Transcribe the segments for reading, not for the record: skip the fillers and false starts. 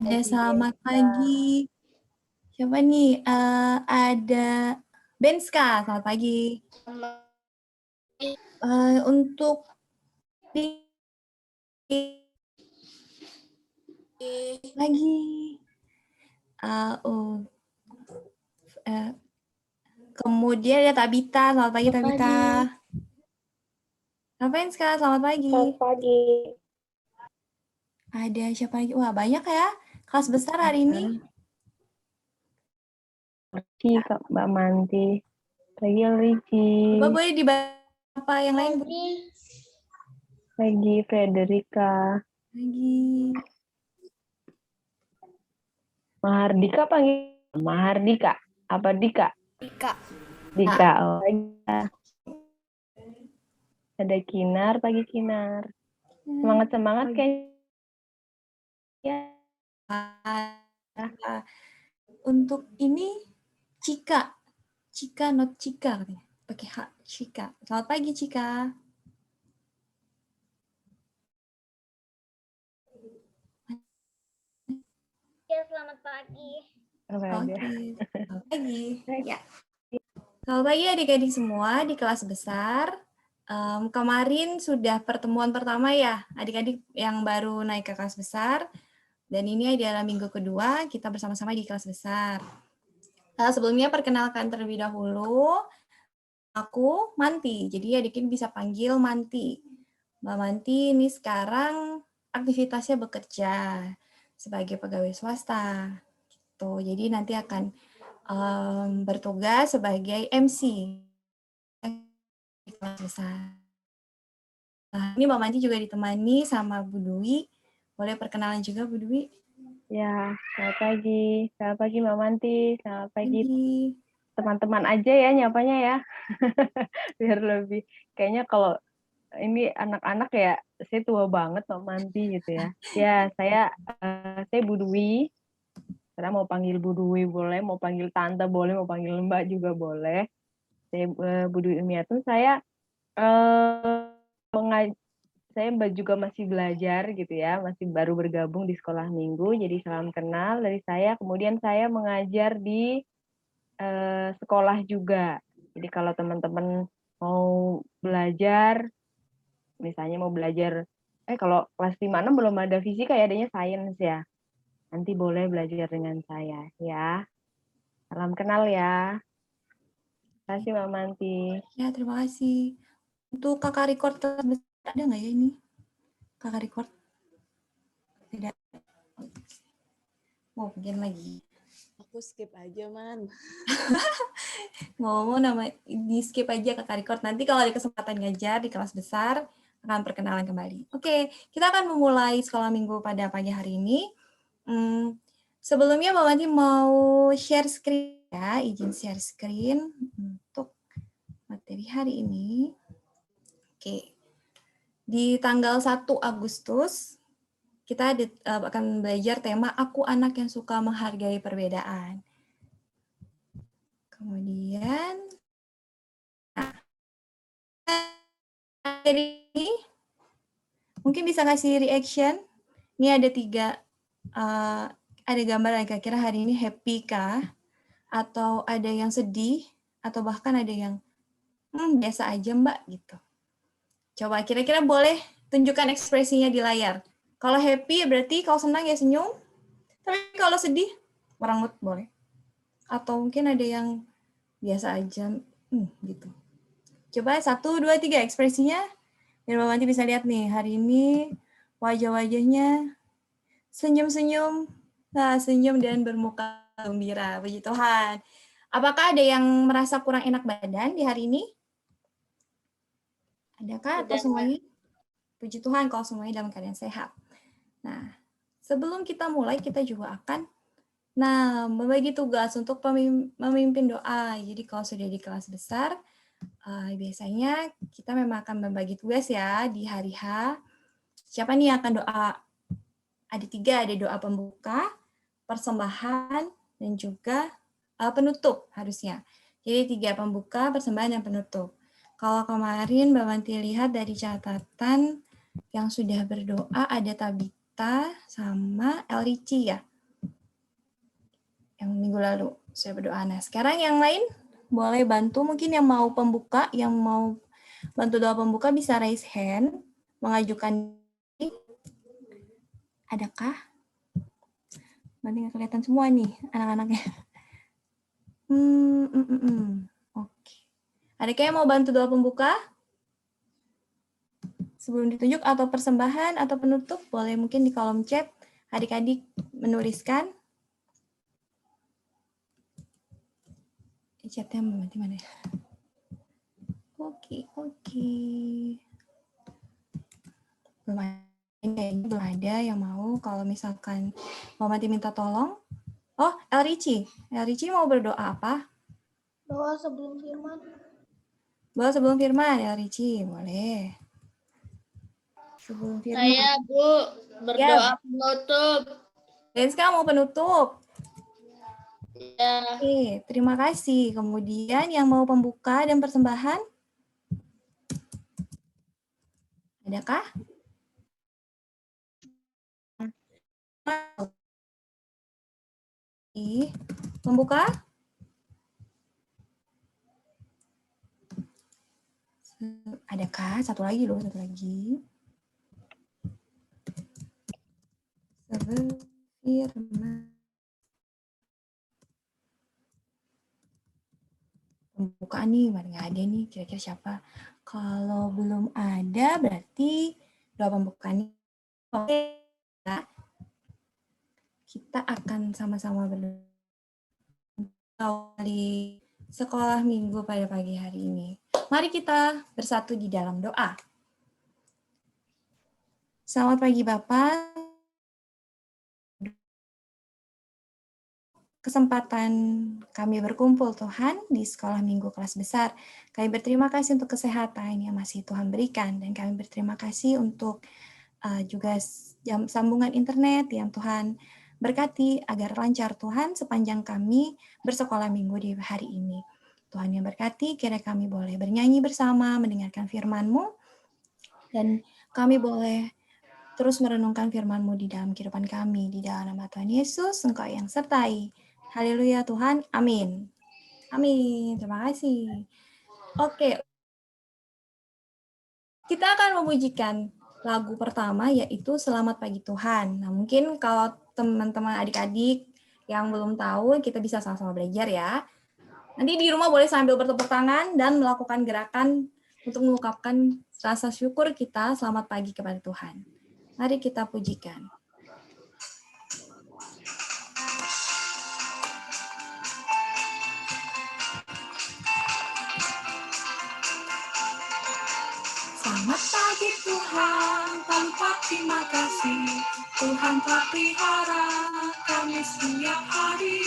Ya, Pagi, selamat Bianca. pagi. Siapa nih? Ada Benska, selamat pagi. Untuk pagi. Kemudian ada Tabita, selamat pagi Tabita. Ngapain sekarang? Selamat pagi. Selamat pagi. Ada siapa lagi? Wah, banyak ya. Kelas besar hari ini. Pagi, Kak Mbak Manti. Pagi, Riki. Coba boleh dibaca yang lain, Bu? Pagi, Frederica. Pagi. Mahardika panggil. Mahardika. Apa Dika? Dika. Dika. Oh, ada Kinar, pagi Kinar. Semangat-semangat kayaknya. Untuk ini Cika. Cika, not Cika katanya. Pakai H, Cika. Selamat pagi, Cika. Ya, selamat pagi. Oke, selamat pagi. Ya. Selamat pagi adik-adik semua di kelas besar. Kemarin sudah pertemuan pertama ya, adik-adik yang baru naik ke kelas besar. Dan ini adalah minggu kedua kita bersama-sama di kelas besar. Sebelumnya perkenalkan terlebih dahulu, aku Manti. Jadi adik-adik bisa panggil Manti. Mbak Manti ini sekarang aktivitasnya bekerja sebagai pegawai swasta. Gitu. Jadi nanti akan bertugas sebagai MC di kelas besar. Nah, ini Mbak Manti juga ditemani sama Bu Dwi. Boleh perkenalan juga Bu Dwi? Ya, selamat pagi. Selamat pagi Mbak Manti. Selamat pagi teman-teman aja ya nyapanya ya. Biar lebih. Kayaknya kalau ini anak-anak ya, saya tua banget Mbak Manti gitu ya. Ya, saya Bu Dwi. Karena mau panggil Bu Dwi boleh, mau panggil Tante boleh, mau panggil Mbak juga boleh. Saya Bu Dwi Umiatun, saya juga masih belajar gitu ya, masih baru bergabung di sekolah minggu, jadi salam kenal dari saya. Kemudian saya mengajar di sekolah juga. Jadi kalau teman-teman mau belajar, misalnya mau belajar, kalau kelas 5-6 belum ada fisika ya, adanya sains ya. Nanti boleh belajar dengan saya ya. Salam kenal ya. Terima kasih Mbak Manti. Ya, terima kasih. Untuk kakak record ada nggak ya ini? Kakak record? Tidak. Mau bikin lagi. Aku skip aja, Man. Ngomong nama di skip aja kakak record. Nanti kalau ada kesempatan ngajar di kelas besar, akan perkenalan kembali. Oke, kita akan memulai sekolah minggu pada pagi hari ini. Sebelumnya Mbak Manti mau share screen ya, izin share screen untuk materi hari ini. Oke, di tanggal 1 Agustus, kita akan belajar tema Aku Anak yang Suka Menghargai Perbedaan. Kemudian, materi ini mungkin bisa kasih reaction. Ini ada 3, ada gambar yang kira-kira hari ini happy kah? Atau ada yang sedih? Atau bahkan ada yang biasa aja mbak gitu. Coba kira-kira boleh tunjukkan ekspresinya di layar. Kalau happy berarti kalau senang ya senyum. Tapi kalau sedih, merengut boleh. Atau mungkin ada yang biasa aja gitu. Coba 1, 2, 3 ekspresinya. Biar Mbak Manti bisa lihat nih, hari ini wajah-wajahnya senyum-senyum. Nah, senyum dan bermuka gembira. Puji Tuhan. Apakah ada yang merasa kurang enak badan di hari ini? Adakah atau semuanya? Puji Tuhan kalau semuanya dalam keadaan sehat. Nah, sebelum kita mulai, kita juga akan membagi tugas untuk memimpin doa. Jadi kalau sudah di kelas besar, biasanya kita memang akan membagi tugas ya di hari H. Siapa nih yang akan doa? Ada 3, ada doa pembuka, persembahan, dan juga penutup harusnya. Jadi 3 pembuka, persembahan, dan penutup. Kalau kemarin Mbak Manti lihat dari catatan yang sudah berdoa ada Tabita sama Elrici ya. yang minggu lalu saya berdoa. Nah, sekarang yang lain boleh bantu, mungkin yang mau pembuka, yang mau bantu doa pembuka bisa raise hand, mengajukan diri. Adakah? Nanti nggak kelihatan semua nih anak-anaknya. Oke. Adakah yang mau bantu doa pembuka? Sebelum ditunjuk atau persembahan atau penutup, boleh mungkin di kolom chat adik-adik menuliskan. Chatnya nanti mana ya? Oke. Belum ada yang mau. Kalau misalkan Mama Mati minta tolong. Oh, El Ricci mau berdoa apa? Doa sebelum firman. Doa sebelum firman, El Ricci, boleh. Sebelum firman. Saya, Bu, berdoa penutup. Denska mau penutup. Ya, Oke, terima kasih. Kemudian yang mau pembuka dan persembahan? Adakah? Pembuka? Adakah? Satu lagi loh, satu lagi. Sebelum firman. Pembukaan nih, mana nggak ada nih, kira-kira siapa? Kalau belum ada, berarti doa pembukaan ini. Oke, kita akan sama-sama berdoa di sekolah minggu pada pagi hari ini. Mari kita bersatu di dalam doa. Selamat pagi Bapak. Kesempatan kami berkumpul Tuhan di sekolah minggu kelas besar. Kami berterima kasih untuk kesehatan yang masih Tuhan berikan, dan kami berterima kasih untuk juga sambungan internet yang Tuhan berkati agar lancar Tuhan sepanjang kami bersekolah minggu di hari ini. Tuhan yang berkati, kiranya kami boleh bernyanyi bersama, mendengarkan firman-Mu, dan kami boleh terus merenungkan firman-Mu di dalam kehidupan kami. Di dalam nama Tuhan Yesus, Engkau yang sertai. Haleluya Tuhan, amin. Amin, terima kasih. Oke, kita akan memujikan lagu pertama yaitu Selamat Pagi Tuhan. Nah, mungkin kalau teman-teman adik-adik yang belum tahu, kita bisa sama-sama belajar ya. Nanti di rumah boleh sambil bertepuk tangan dan melakukan gerakan untuk mengungkapkan rasa syukur kita selamat pagi kepada Tuhan. Mari kita pujikan. Selamat pagi Tuhan, tanpa terima kasih. Tuhan telah pelihara kami setiap hari.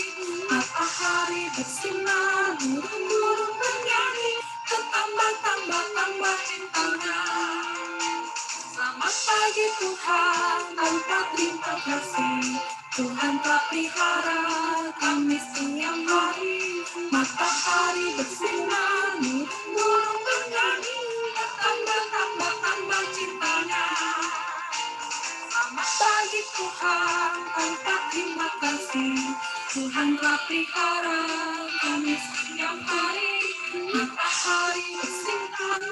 Matahari bersinar, burung-burung bernyanyi, tambah cintanya. Selamat pagi Tuhan, tanpa terima kasih. Tuhan telah pelihara kami setiap hari. Matahari bersinar, burung bernyanyi, tambah cintanya. Selamat pagi Tuhan, tanpa terima kasih. Tuhan telah pelihara kami setiap hari. Matahari bersinar,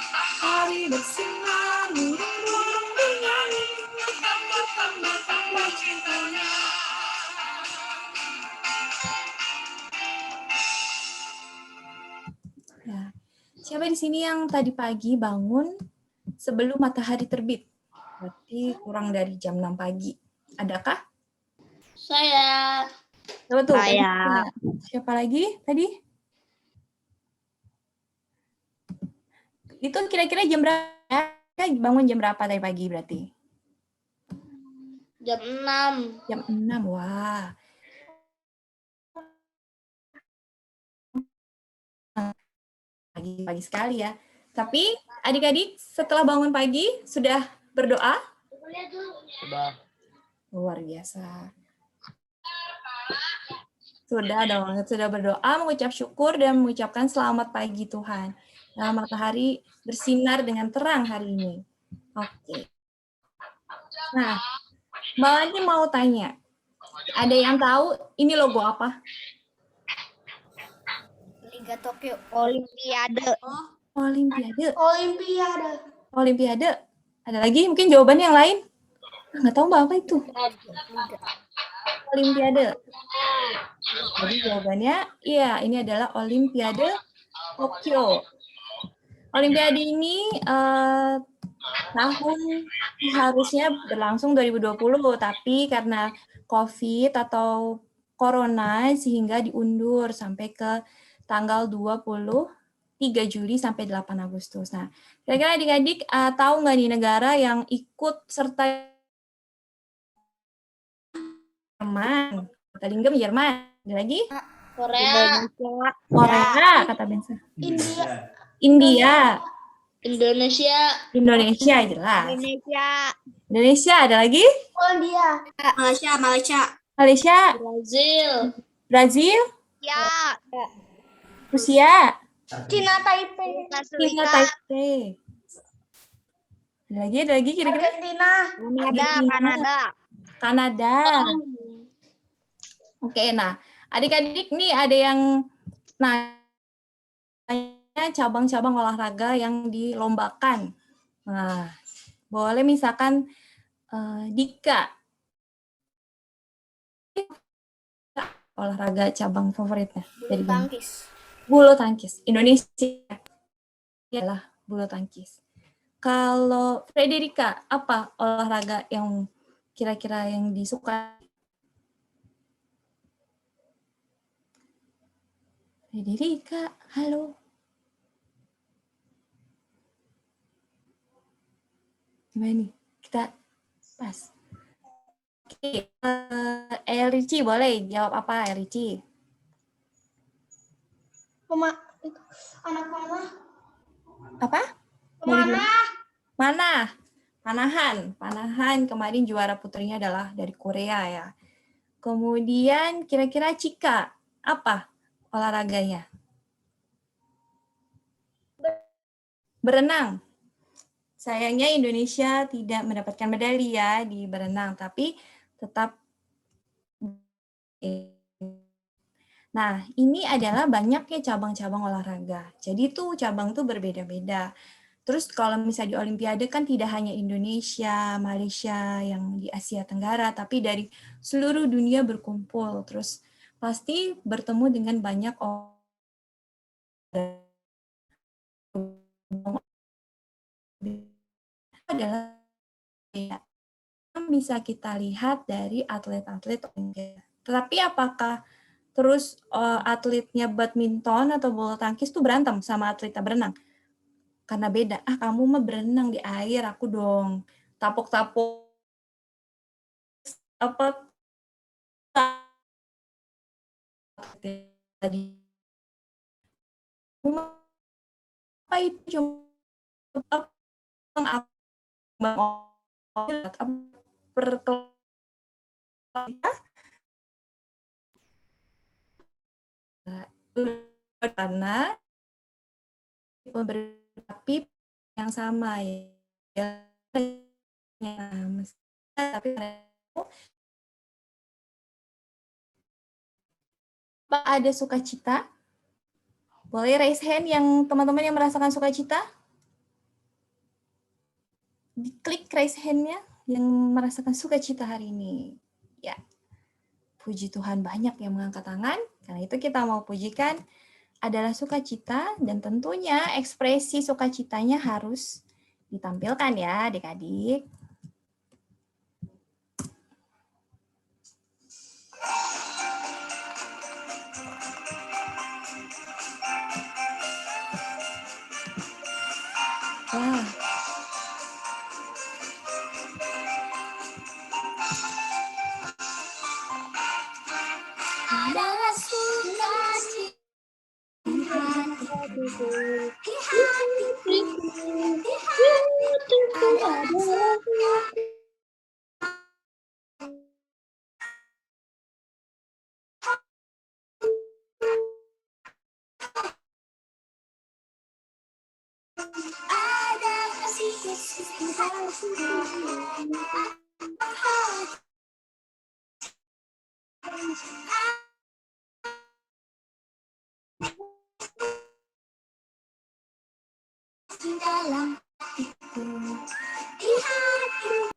matahari bersinar, burung-burung bernyanyi, tambah cintanya. Ya. Siapa di sini yang tadi pagi bangun sebelum matahari terbit? Berarti kurang dari jam 6 pagi. Adakah? saya. Betul. Saya. Siapa lagi tadi? Itu kira-kira jam berapa? Bangun jam berapa tadi pagi berarti? Jam 6. Jam 6, wah. Pagi sekali ya. Tapi adik-adik setelah bangun pagi sudah berdoa? Sudah. Luar biasa. Sudah dong, sudah berdoa, mengucap syukur, dan mengucapkan selamat pagi Tuhan. Matahari bersinar dengan terang hari ini. Oke. Nah, Mbak Lani mau tanya, ada yang tahu ini logo apa? Liga Tokyo. Olimpiade. Olimpiade. Olimpiade. Olimpiade. Ada lagi mungkin jawaban yang lain? Nggak tahu Mbak apa itu. Olimpiade. Jadi jawabannya, iya ini adalah Olimpiade Tokyo. Olimpiade ini tahun harusnya berlangsung 2020, tapi karena COVID atau Corona sehingga diundur sampai ke tanggal 23 Juli sampai 8 Agustus. Nah, kira-kira adik-adik tahu nggak nih negara yang ikut serta Jerman? Kata Linggem Jerman. Ada lagi? Korea. Korea, kata Bensa. India. India. Indonesia. Indonesia jelas. Indonesia ada lagi? Polandia. Malaysia. Brazil. Brazil. Ya. Rusia. Cina Taipei. China Taipei. Ada lagi kira-kira? Argentina. Kanada. Oke, nah adik-adik nih ada yang nanya cabang-cabang olahraga yang dilombakan. Nah, boleh misalkan Dika. Olahraga cabang favoritnya. Bulu tangkis. Bulu tangkis. Indonesia adalah bulu tangkis. Kalau Frederica, apa olahraga yang kira-kira yang disuka? Frederica, halo. Gimana nih? Kita pas. Oke, Rici boleh jawab apa, Rici? Anak panah. Apa? Mana? Panahan kemarin juara putrinya adalah dari Korea ya. Kemudian kira-kira Cika, apa olahraganya? Berenang. Sayangnya Indonesia tidak mendapatkan medali ya di berenang, tapi tetap. Nah, ini adalah banyaknya cabang-cabang olahraga. Jadi tuh cabang tuh berbeda-beda. Terus kalau misalnya di Olimpiade kan tidak hanya Indonesia, Malaysia yang di Asia Tenggara, tapi dari seluruh dunia berkumpul. Terus pasti bertemu dengan banyak orang. Adalah bisa kita lihat dari atlet-atlet Olimpiade. Tetapi apakah terus atletnya badminton atau bulu tangkis tuh berantem sama atletnya berenang? Karena beda. Kamu mah berenang di air, aku dong tapuk-tapuk apa tadi. Apa itu cuma karena tapi yang sama ya. Tapi ada sukacita? Boleh raise hand yang teman-teman yang merasakan sukacita? Diklik raise hand-nya yang merasakan sukacita hari ini. Ya, puji Tuhan banyak yang mengangkat tangan. Karena itu kita mau pujikan adalah sukacita dan tentunya ekspresi sukacitanya harus ditampilkan ya adik-adik. Wah. Adalah sukacita Di dalam hatiku, di hatiku.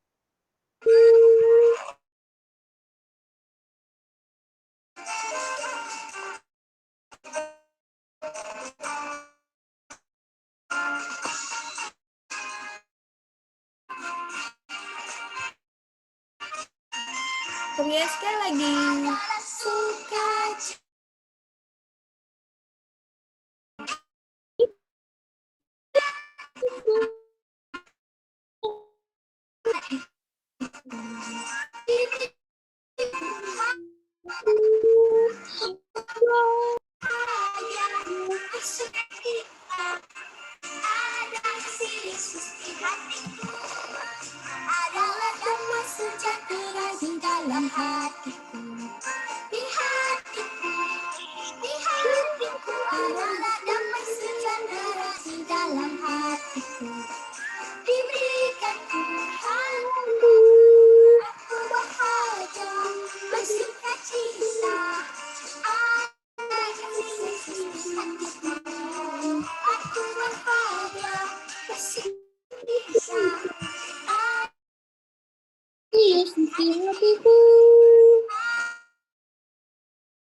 Korea sekali lagi. Suka ada Yesus di hatiku, adalah damai sejahtera di dalam hatiku, di hatiku, di hatiku, adalah damai sejahtera di dalam hatiku, diberikan Tuhanku, aku bahagia, bersuka cita, ada Yesus di hatiku, aku bahagia, bersuka cita. Yesus di hatiku,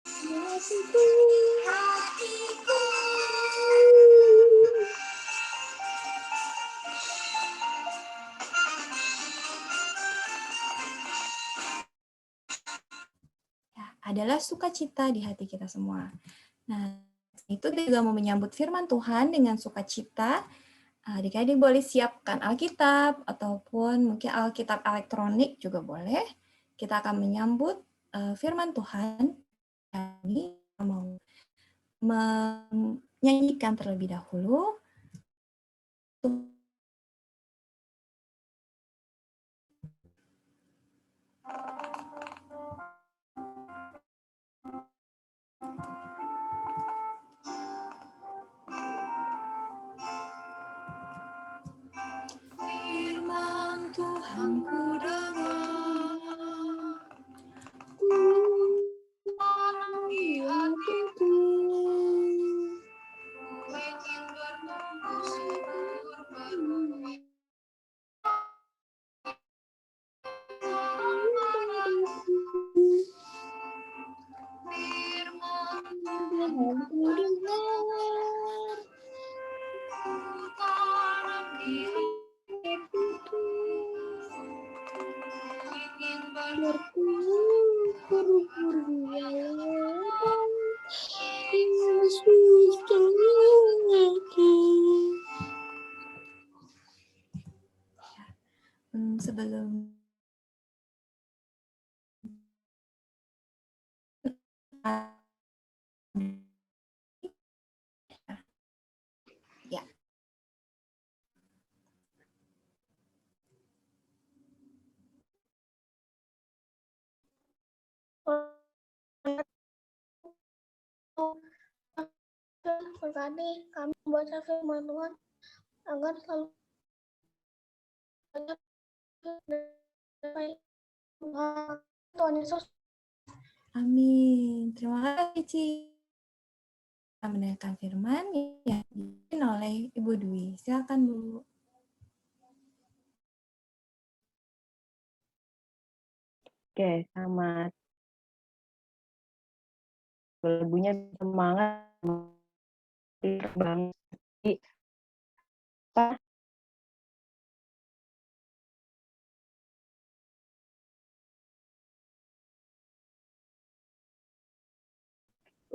Yesus di hatiku. Ya, adalah sukacita di hati kita semua. Nah, itu kita juga mau menyambut firman Tuhan dengan sukacita. Adik-adik boleh siapkan Alkitab ataupun mungkin Alkitab elektronik juga boleh. Kita akan menyambut firman Tuhan. Kami mau menyanyikan terlebih dahulu. Firman Tuhan ku dengar, di hatiku, ingin bertumbuh subur baru. Firman Tuhan ku dengar, ku tanam di hatiku, ingin bertumbuh berbuah. Yesus terlaki. Sebelum ya. Berkati kami membaca firman Tuhan agar selalu banyak Tuhan Yesus. Amin. Terima kasih, Ci. Kita mendengarkan firman yang dipimpin oleh Ibu Dwi. Silakan, Bu. Oke, selamat. Lagunya semangat banget. Apa?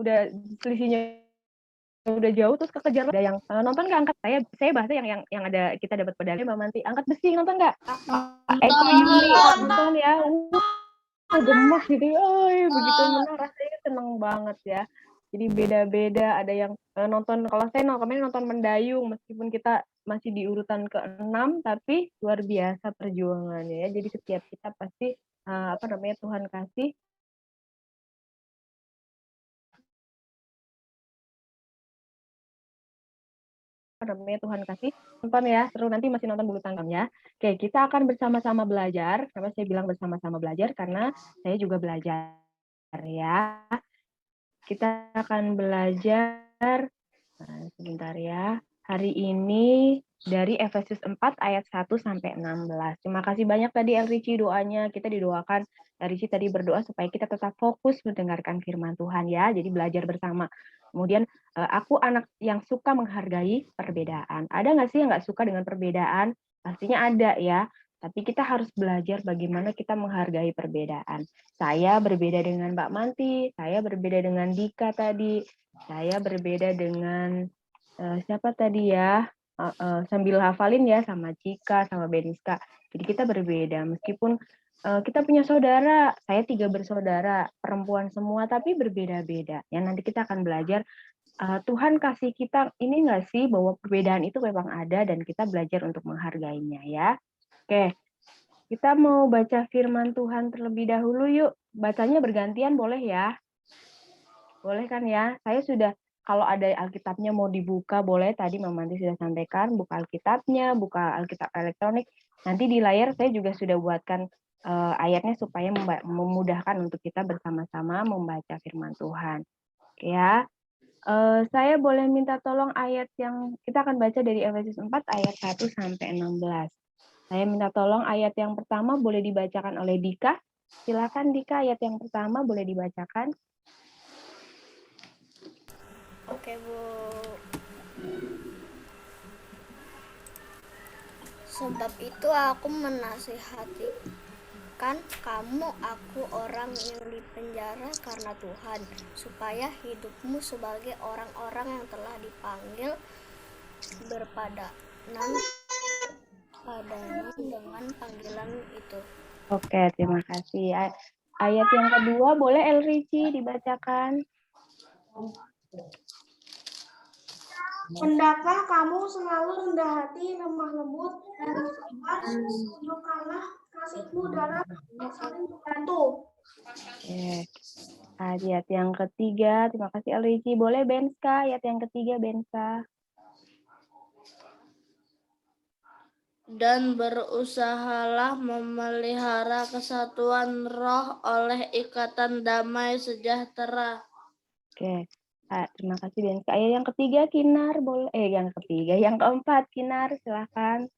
Udah selisihnya udah jauh terus kekejar ada yang nonton nggak angkat saya bahasa yang ada kita dapat medali Mbak Manti angkat besi nonton nggak? Eko Yuli nonton ya, gemes gitu, begitu menang rasanya seneng banget ya. Jadi beda-beda ada yang nonton kalau saya kemarin nonton mendayung meskipun kita masih di urutan ke-6 tapi luar biasa perjuangannya ya. Jadi setiap kita pasti Tuhan kasih namanya Tuhan kasih. Nonton ya, seru, nanti masih nonton bulu tangkis ya. Oke, kita akan bersama-sama belajar. Kenapa saya bilang bersama-sama belajar? Karena saya juga belajar ya. Kita akan belajar, sebentar ya. Hari ini dari Efesus 4 ayat 1 sampai 16. Terima kasih banyak tadi Elrici doanya. Kita didoakan, Elrici tadi berdoa supaya kita tetap fokus mendengarkan firman Tuhan ya. Jadi belajar bersama. Kemudian aku anak yang suka menghargai perbedaan. Ada nggak sih yang nggak suka dengan perbedaan? Pastinya ada ya. Tapi kita harus belajar bagaimana kita menghargai perbedaan. Saya berbeda dengan Mbak Manti, saya berbeda dengan Dika tadi, saya berbeda dengan siapa tadi ya? Sambil hafalin ya sama Cika, sama Beniska. Jadi kita berbeda, meskipun kita punya saudara, saya 3 bersaudara, perempuan semua, tapi berbeda-beda. Ya nanti kita akan belajar, Tuhan kasih kita ini nggak sih bahwa perbedaan itu memang ada dan kita belajar untuk menghargainya ya. Oke, kita mau baca firman Tuhan terlebih dahulu yuk. Bacanya bergantian boleh ya? Boleh kan ya? Saya sudah, kalau ada Alkitabnya mau dibuka boleh, tadi Mama Manti sudah sampaikan, buka Alkitabnya, buka Alkitab elektronik. Nanti di layar saya juga sudah buatkan ayatnya supaya memudahkan untuk kita bersama-sama membaca firman Tuhan. Oke ya. Saya boleh minta tolong ayat yang kita akan baca dari Efesus 4 ayat 1 sampai 16. Saya minta tolong ayat yang pertama boleh dibacakan oleh Dika. Silakan Dika, ayat yang pertama boleh dibacakan. Oke, Bu. Sebab itu aku menasihatikan kamu, aku orang yang dipenjara karena Tuhan, supaya hidupmu sebagai orang-orang yang telah dipanggil berpadanan dengan panggilan itu. Oke, terima kasih. Ayat yang kedua boleh Elrici dibacakan. Hendaklah kamu selalu rendah hati, lemah lembut, dan sabar, tunjukkanlah kasihmu dalam saling membantu. Oke. Ayat yang ketiga, terima kasih Elrici. Boleh Benska, ayat yang ketiga Benska. Dan berusahalah memelihara kesatuan roh oleh ikatan damai sejahtera. Oke. Terima kasih Benska. Ayat yang ketiga Kinar, boleh. Yang keempat Kinar, silakan.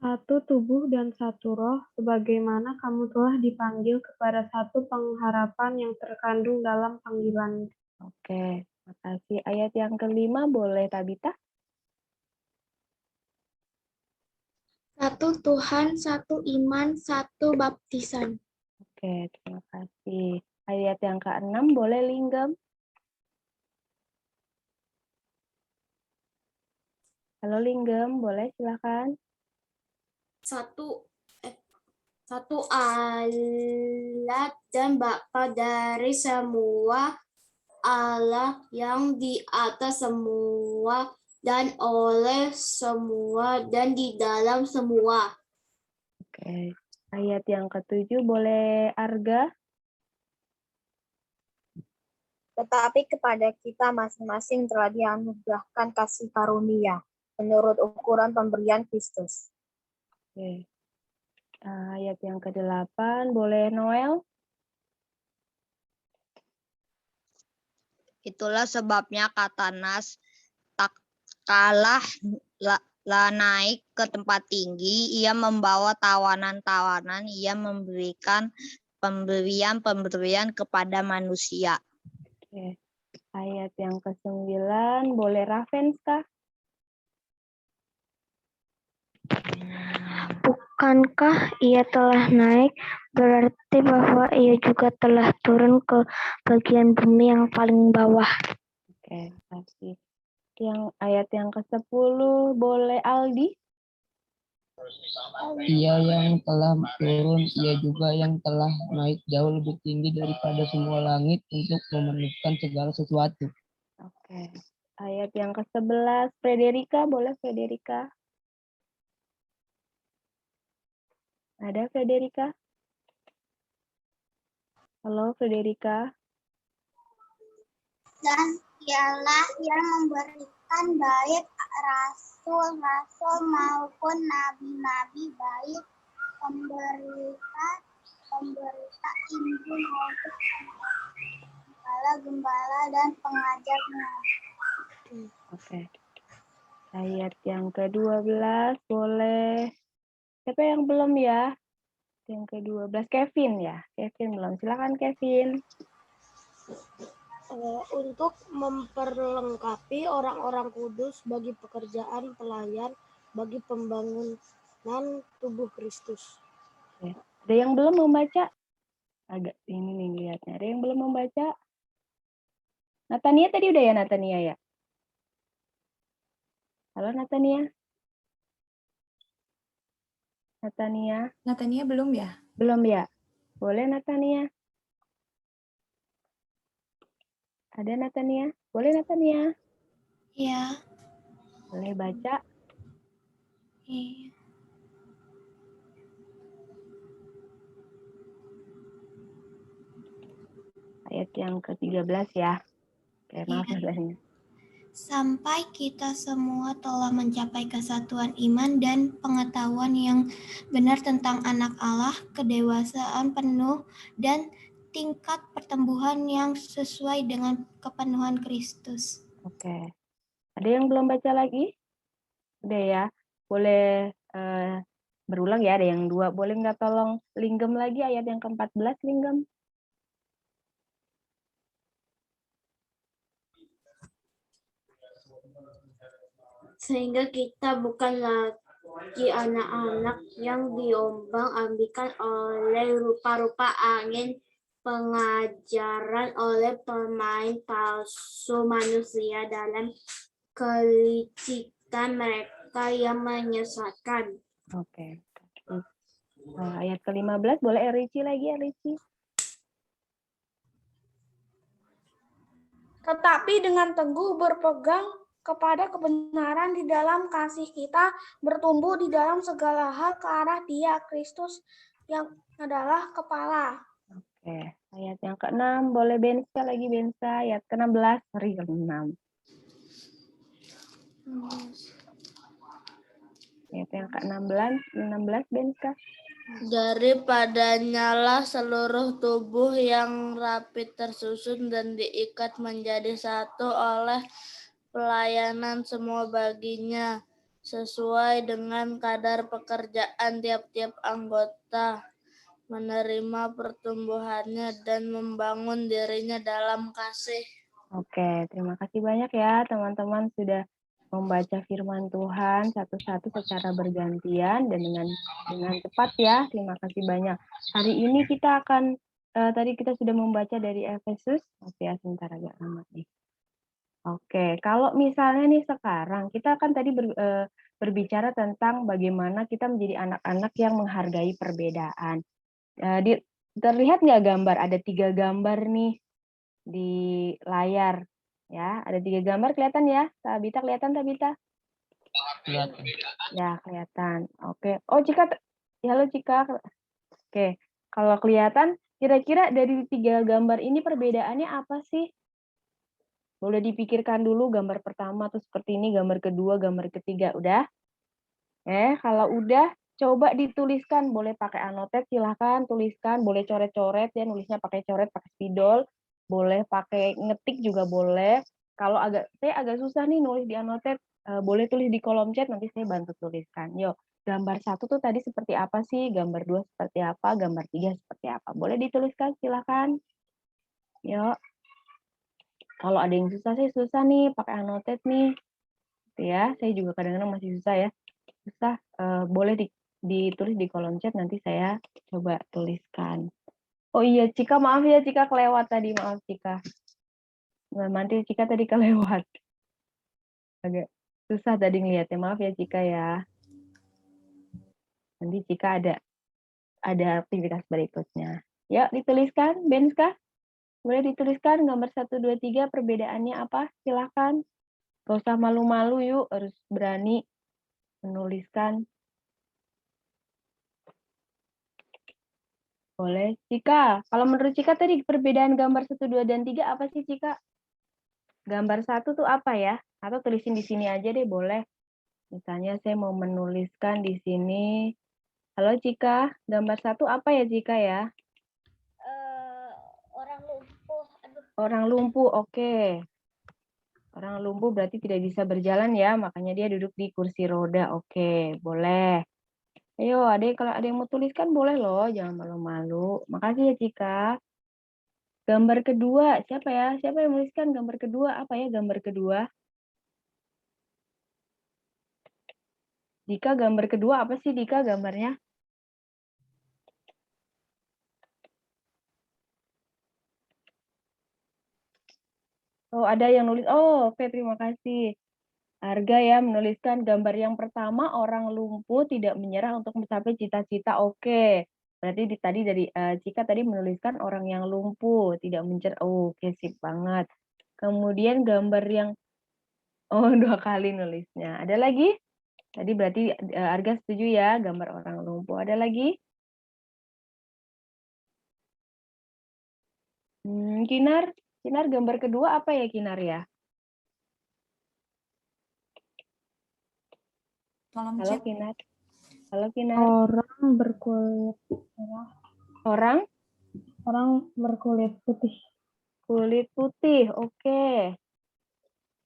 Satu tubuh dan satu roh, sebagaimana kamu telah dipanggil kepada satu pengharapan yang terkandung dalam panggilan. Oke, terima kasih. Ayat yang kelima boleh Tabita? Satu Tuhan, satu iman, satu baptisan. Oke, terima kasih. Ayat yang ke-6 boleh Linggam? Halo Linggam, boleh silakan. Satu Allah dan Bapa dari semua, Allah yang di atas semua dan oleh semua dan di dalam semua. Oke, ayat yang ke-7 boleh Arga? Tetapi kepada kita masing-masing telah dianugerahkan kasih karunia menurut ukuran pemberian Kristus. Oke. Ayat yang ke-8 boleh Noel? Itulah sebabnya kata Nas, tak kalah lah naik ke tempat tinggi, ia membawa tawanan-tawanan, ia memberikan pemberian-pemberian kepada manusia. Oke. Ayat yang ke-9 boleh Ravenska? Bukankah ia telah naik, berarti bahwa ia juga telah turun ke bagian bumi yang paling bawah. Oke, terima kasih. Ayat yang ke-10 boleh Aldi? Ia yang telah turun, ia juga yang telah naik jauh lebih tinggi daripada semua langit untuk memenuhkan segala sesuatu. Oke. Ayat yang ke-11, Frederika, boleh Frederika? Ada Frederika? Halo Frederika? Dan dialah yang memberikan Bahkan baik rasul-rasul maupun nabi-nabi, baik pemberita Injil maupun gembala dan pengajarnya. Oke. Ayat yang ke-12 boleh. Siapa yang belum ya? Yang ke-12 Kevin ya. Kevin belum. Silakan Kevin. Untuk memperlengkapi orang-orang kudus bagi pekerjaan pelayan bagi pembangunan tubuh Kristus. Oke. Ada yang belum membaca? Agak ini nih lihatnya. Ada yang belum membaca? Natania tadi udah ya Natania ya? Halo Natania? Natania belum ya? Belum ya? Boleh Natania? Ada Natania? Boleh Natania? Ya. Boleh baca? Iya. Ayat yang ke-13 ya. Oke, maaf Natania. Sampai kita semua telah mencapai kesatuan iman dan pengetahuan yang benar tentang anak Allah, kedewasaan penuh, dan tingkat pertumbuhan yang sesuai dengan kepenuhan Kristus. Oke. Ada yang belum baca lagi? Udah ya. Boleh berulang ya, ada yang 2. Boleh nggak tolong linggem lagi ayat yang ke-14, linggem? Sehingga kita bukan lagi anak-anak yang diombang-ambingkan oleh rupa-rupa angin pengajaran oleh pemain palsu manusia dalam kelicikan mereka yang menyesatkan. Oke. Ayat ke-15 boleh Erici lagi, Erici. Tetapi dengan teguh berpegang kepada kebenaran di dalam kasih kita, bertumbuh di dalam segala hal ke arah Dia, Kristus, yang adalah kepala. Oke, ayat yang ke-6 boleh Bensa lagi, Bensa. Ayat ke-16, sorry ke-6. Ayat yang ke-16 Bensa. Daripadanya lah seluruh tubuh yang rapi tersusun dan diikat menjadi satu oleh pelayanan semua baginya, sesuai dengan kadar pekerjaan tiap-tiap anggota, menerima pertumbuhannya dan membangun dirinya dalam kasih. Oke, terima kasih banyak ya teman-teman sudah membaca firman Tuhan satu-satu secara bergantian dan dengan cepat ya. Terima kasih banyak. Hari ini kita akan tadi kita sudah membaca dari Efesus. Oke, sebentar agak lama nih. Oke, kalau misalnya nih sekarang kita kan tadi berbicara tentang bagaimana kita menjadi anak-anak yang menghargai perbedaan. Terlihat nggak gambar? Ada 3 gambar nih di layar. Ya, ada 3 gambar kelihatan ya? Tabita kelihatan, Tabita? Kelihatan. Ya, kelihatan. Oke. Oh, Cika. Halo, Cika. Oke. Kalau kelihatan, kira-kira dari 3 gambar ini perbedaannya apa sih? Boleh dipikirkan dulu gambar pertama tuh seperti ini, gambar kedua, gambar ketiga. Udah? Kalau udah, coba dituliskan. Boleh pakai anotet, silahkan tuliskan. Boleh coret-coret ya, nulisnya pakai coret, pakai spidol. Boleh pakai ngetik juga boleh. Kalau saya agak susah nih nulis di anotet, boleh tulis di kolom chat, nanti saya bantu tuliskan. Yuk, gambar 1 tuh tadi seperti apa sih? Gambar 2 seperti apa? Gambar 3 seperti apa? Boleh dituliskan, silahkan. Yuk. Kalau ada yang susah, saya susah nih pakai anotet nih. Ya, saya juga kadang-kadang masih susah ya. Susah, boleh ditulis di kolom chat, nanti saya coba tuliskan. Oh iya, Cika, maaf ya Cika kelewat tadi, maaf Cika. Nanti Cika tadi kelewat. Agak susah tadi ngeliatnya, maaf ya Cika ya. Nanti Cika ada aktivitas berikutnya. Yuk, dituliskan, Benska. Boleh dituliskan gambar 1, 2, 3, perbedaannya apa? Silahkan. Gak usah malu-malu yuk, harus berani menuliskan. Boleh. Cika, kalau menurut Cika tadi perbedaan gambar 1, 2, dan 3 apa sih Cika? Gambar 1 tuh apa ya? Atau tulisin di sini aja deh, boleh. Misalnya saya mau menuliskan di sini. Halo Cika, gambar 1 apa ya Cika ya? Orang lumpuh. Aduh. Orang lumpuh, oke. Orang lumpuh berarti tidak bisa berjalan ya, makanya dia duduk di kursi roda. Oke, boleh. Ayo, kalau ada yang mau tuliskan boleh loh, jangan malu-malu. Makasih ya Cika. Gambar kedua, siapa ya? Siapa yang menuliskan gambar kedua? Apa ya gambar kedua? Dika, gambar kedua apa sih Dika gambarnya? Oh, ada yang nulis. Oh, oke, terima kasih. Arga ya menuliskan gambar yang pertama, orang lumpuh tidak menyerah untuk mencapai cita-cita. Oke. Berarti tadi dari Cika tadi menuliskan orang yang lumpuh tidak menyerah. Oh, oke, sip banget. Kemudian gambar yang 2 kali nulisnya. Ada lagi? Tadi berarti Arga setuju ya gambar orang lumpuh. Ada lagi? Kinar gambar kedua apa ya Kinar ya? Halo Kinar. Halo Kinar. Orang berkulit merah. Orang berkulit putih. Kulit putih, oke.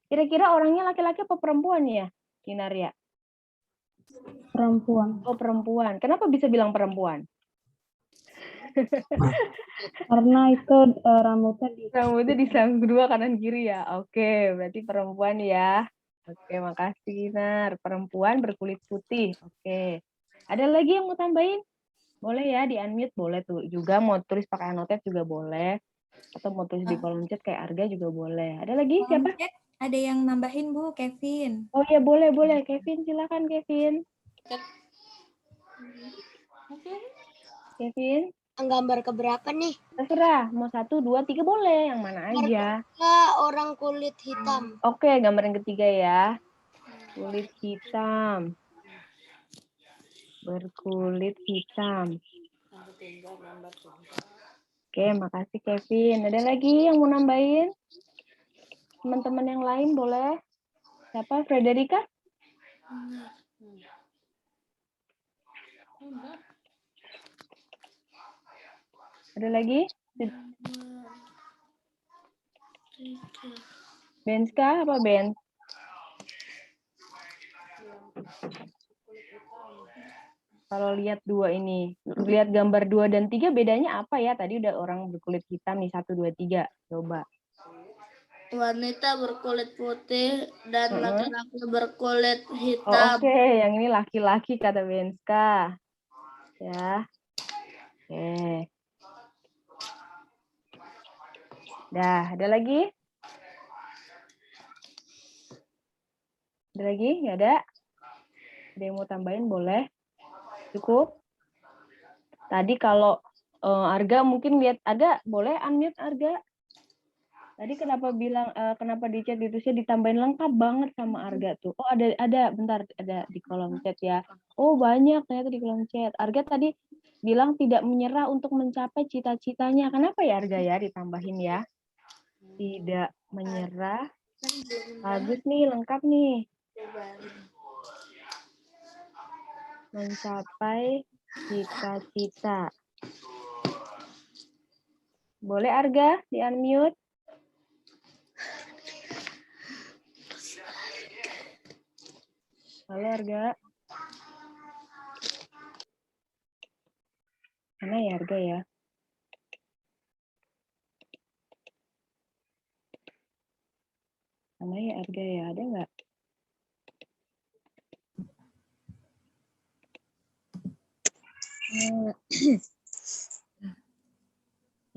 Kira-kira orangnya laki-laki apa perempuan ya, Kinar ya? Perempuan. Oh, perempuan. Kenapa bisa bilang perempuan? Karena itu rambutnya disanggu 2 kanan kiri ya. Oke, berarti perempuan ya. Oke, makasih Kinar. Perempuan berkulit putih. Oke. Ada lagi yang mau tambahin? Boleh ya, di-unmute boleh tuh. Juga mau tulis pakai anotet juga boleh. Atau mau tulis di kolom chat kayak Arga juga boleh. Ada lagi siapa? Ada yang nambahin Bu, Kevin. Oh ya, boleh. Kevin, silakan Kevin. Kevin. Gambar keberapa nih? Terserah, mau 1, 2, 3 boleh, yang mana aja. Orang kulit hitam. Oke, gambar yang ketiga ya. Kulit hitam. Berkulit hitam. Oke, makasih Kevin. Ada lagi yang mau nambahin? Teman-teman yang lain boleh? Siapa? Frederica? Ada lagi? Benska apa Ben? Kalau lihat 2 ini, lihat gambar 2 dan 3 bedanya apa ya? Tadi udah orang berkulit hitam nih 1, 2, 3. Coba. Wanita berkulit putih dan laki-laki berkulit hitam. Oke, yang ini laki-laki kata Benska. Ya. Oke. Dah, ada lagi? Ada lagi? Nggak ada? Ada yang mau tambahin boleh? Cukup? Tadi kalau Arga mungkin lihat Arga, boleh unmute Arga? Tadi kenapa di chat ditulisnya ditambahin lengkap banget sama Arga tuh. Oh, ada bentar, ada di kolom chat ya. Oh, banyak ternyata di kolom chat. Arga tadi bilang tidak menyerah untuk mencapai cita-citanya. Kenapa ya Arga ya ditambahin ya? Tidak menyerah. Bagus nih, lengkap nih. Mencapai cita-cita. Boleh Arga di-unmute? Halo Arga. Mana ya Arga ya? Mana ya Arga ya? Ada nggak?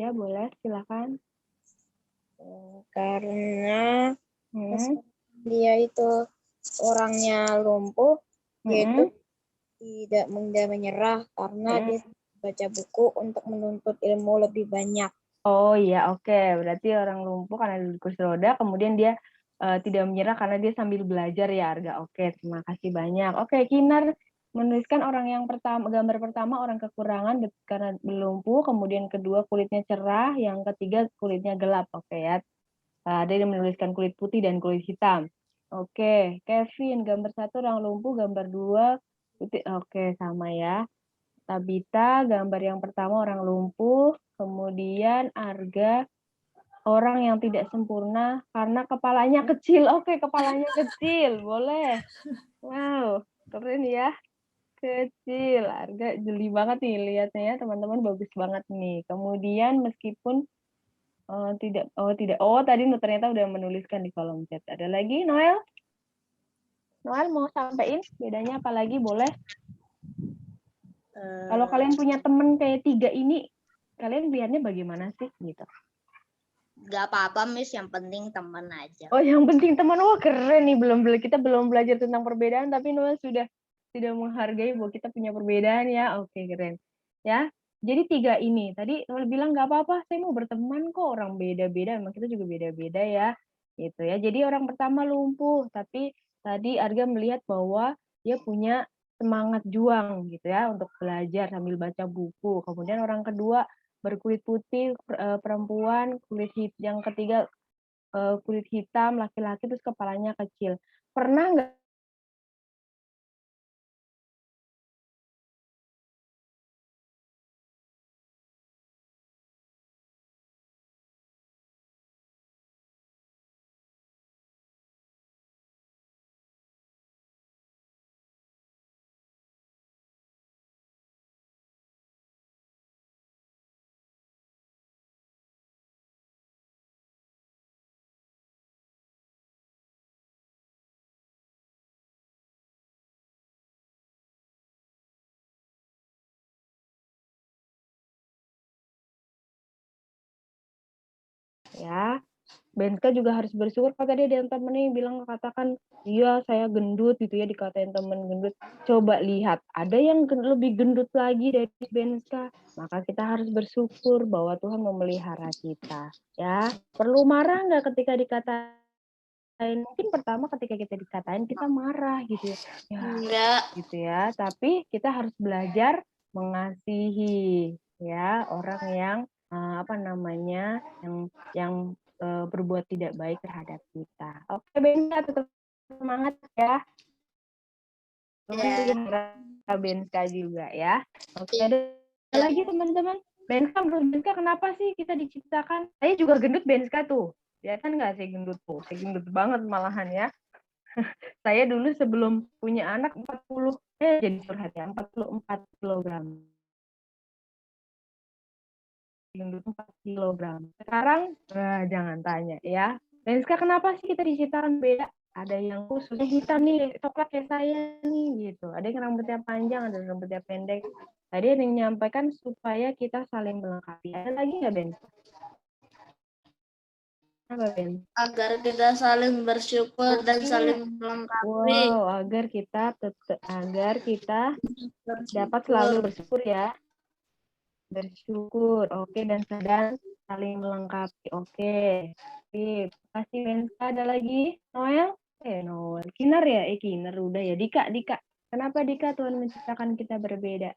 Ya boleh, silakan. Karena dia itu orangnya lumpuh, dia itu tidak mudah menyerah karena dia baca buku untuk menuntut ilmu lebih banyak. Oh iya, oke. Berarti orang lumpuh karena di kursi roda, kemudian dia tidak menyerah karena dia sambil belajar ya Arga. Oke, terima kasih banyak. Oke, Kinar menuliskan orang yang pertama, gambar pertama orang kekurangan karena lumpuh, kemudian kedua kulitnya cerah, yang ketiga kulitnya gelap. Oke ya. Ada yang menuliskan kulit putih dan kulit hitam. Oke, Kevin, gambar 1 orang lumpuh, gambar 2 putih. Oke, sama ya. Tabita, gambar yang pertama orang lumpuh, kemudian Arga, orang yang tidak sempurna karena kepalanya kecil. Oke, kepalanya kecil, boleh. Wow, keren ya. Kecil, Arga jeli banget nih lihatnya ya, teman-teman, bagus banget nih. Kemudian meskipun tidak, tadi ternyata udah menuliskan di kolom chat. Ada lagi, Noel? Noel mau sampaikan bedanya apa lagi, boleh? Kalau kalian punya temen kayak 3 ini, kalian lihatnya bagaimana sih gitu? Gak apa-apa, Miss. Yang penting teman aja. Oh, yang penting teman. Wah, keren nih. Kita belum belajar tentang perbedaan, tapi Noel sudah menghargai bahwa kita punya perbedaan ya. Oke, keren. Ya, jadi 3 ini. Tadi Noel bilang gak apa-apa, saya mau berteman kok. Orang beda-beda, emang kita juga beda-beda ya. Gitu ya. Jadi orang pertama lumpuh, tapi tadi Arga melihat bahwa dia punya semangat juang gitu ya untuk belajar sambil baca buku. Kemudian orang kedua berkulit putih, perempuan, yang ketiga kulit hitam, laki-laki, terus kepalanya kecil. Pernah nggak ya? Benska juga harus bersyukur. Kalau tadi ada yang temennya yang bilang, katakan, iya saya gendut gitu ya, dikatain temen gendut. Coba lihat, ada yang lebih gendut lagi dari Benska. Maka kita harus bersyukur bahwa Tuhan memelihara kita. Ya, perlu marah nggak ketika dikatain? Mungkin pertama ketika kita dikatain, kita marah gitu ya. Enggak. Gitu ya. Tapi kita harus belajar mengasihi ya orang yang yang berbuat tidak baik terhadap kita. Oke, Benska, tetap semangat ya. Ya. Benska juga ya. Oke, ada lagi teman-teman. Benska, menurut Benska kenapa sih kita diciptakan? Saya juga gendut, Benska tuh. Ya kan nggak, saya gendut tuh. Saya gendut banget malahan ya. Saya dulu sebelum punya anak 40, jadi curhat ya, 44 kilogram. Gendut 4 kilogram. Sekarang jangan tanya ya. Benska, kenapa sih kita diciptakan beda? Ada yang khususnya hitam nih, coklat kayak saya nih gitu. Ada yang rambutnya panjang, ada yang rambutnya pendek. Tadi ada yang menyampaikan supaya kita saling melengkapi. Ada lagi nggak, Benska? Apa, Ben? Agar kita saling bersyukur dan saling melengkapi. Wow, agar kita dapat selalu bersyukur ya. Bersyukur, oke, dan saling melengkapi, oke. Terima kasih, Benska. Ada lagi? Noel? Noel. Kinar ya? Kinar udah ya. Dika. Kenapa Dika Tuhan menciptakan kita berbeda?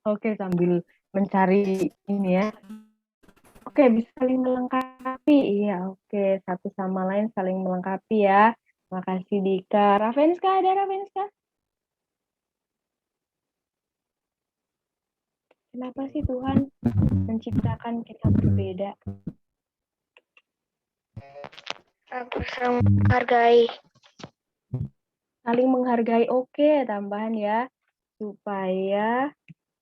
Oke, sambil mencari ini ya. Oke, bisa saling melengkapi. Iya, oke. Satu sama lain saling melengkapi ya. Makasih Dika. Ravenska, ada Ravenska? Kenapa sih Tuhan menciptakan kita berbeda? Agar saling menghargai. Saling menghargai, oke, tambahan ya. Supaya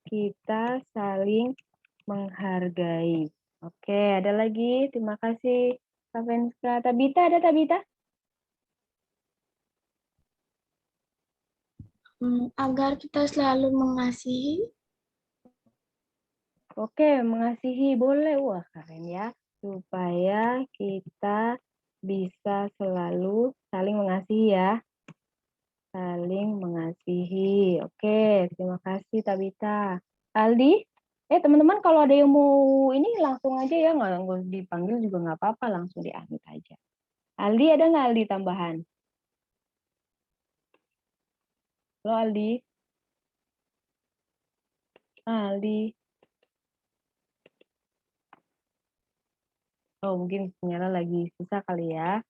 kita saling menghargai. Oke, ada lagi. Terima kasih, Ravenska. Tabita, ada Tabita? Agar kita selalu mengasihi. Oke, mengasihi boleh. Wah, keren ya. Supaya kita bisa selalu saling mengasihi ya. Saling mengasihi. Oke, terima kasih Tabita. Aldi? Teman-teman kalau ada yang mau ini langsung aja ya, nggak dipanggil juga nggak apa-apa, langsung di-unmute aja. Aldi, ada nggak Aldi tambahan? Halo Aldi? Aldi? Oh, mungkin sinyalnya lagi susah kali ya.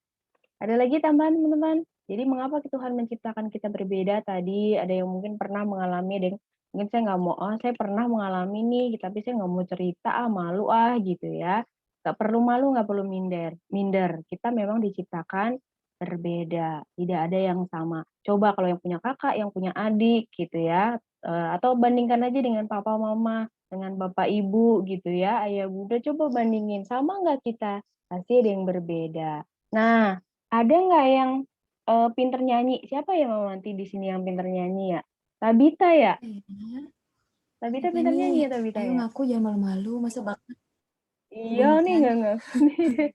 Ada lagi tambahan teman-teman? Jadi mengapa Tuhan menciptakan kita berbeda tadi? Ada yang mungkin pernah mengalami, ada yang mungkin saya nggak mau, saya pernah mengalami nih, tapi saya nggak mau cerita, malu gitu ya. Nggak perlu malu, nggak perlu minder. Kita memang diciptakan berbeda, tidak ada yang sama. Coba kalau yang punya kakak, yang punya adik gitu ya, atau bandingkan aja dengan papa mama, dengan bapak ibu gitu ya, ayah bunda, coba bandingin, sama nggak kita? Pasti ada yang berbeda. Nah, ada nggak yang pinter nyanyi? Siapa ya Mama nanti di sini yang pinter nyanyi ya? Tabita ya? Tabita pinter nyanyi ya Tabita Ayo ya? ngaku jangan malu-malu, masa banget. Iya nih nggak ngaku nih.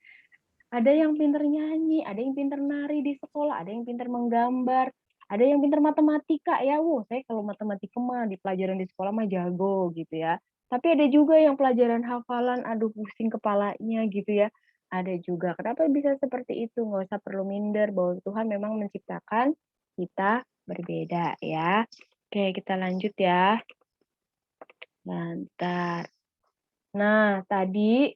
Ada yang pinter nyanyi, ada yang pinter nari di sekolah, ada yang pinter menggambar, ada yang pinter matematika ya. Saya kalau matematika mah di pelajaran di sekolah mah jago gitu ya. Tapi ada juga yang pelajaran hafalan, aduh pusing kepalanya gitu ya. Ada juga. Kenapa bisa seperti itu? Nggak usah perlu minder bahwa Tuhan memang menciptakan kita berbeda ya. Oke, kita lanjut ya. Bentar. Nah, tadi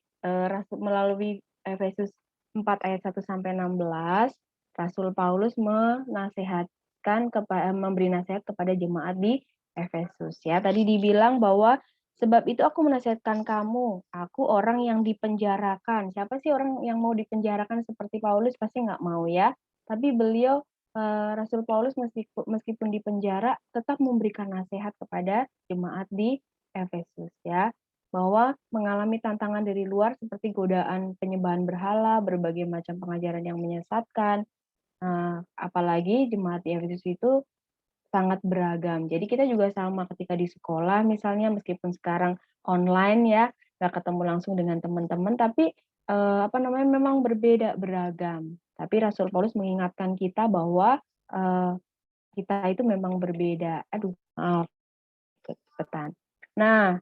melalui Efesus 4 ayat 1 sampai 16, Rasul Paulus memberi nasihat kepada jemaat di Efesus ya. Tadi dibilang bahwa sebab itu aku menasihatkan kamu, aku orang yang dipenjarakan. Siapa sih orang yang mau dipenjarakan seperti Paulus? Pasti nggak mau ya. Tapi beliau Rasul Paulus meskipun di penjara tetap memberikan nasihat kepada jemaat di Efesus ya, bahwa mengalami tantangan dari luar seperti godaan penyembahan berhala, berbagai macam pengajaran yang menyesatkan, apalagi jemaat di Efesus itu sangat beragam. Jadi kita juga sama ketika di sekolah misalnya, meskipun sekarang online ya, nggak ketemu langsung dengan teman-teman, tapi memang berbeda, beragam. Tapi Rasul Paulus mengingatkan kita bahwa kita itu memang berbeda. Aduh, maaf, ketan. Nah,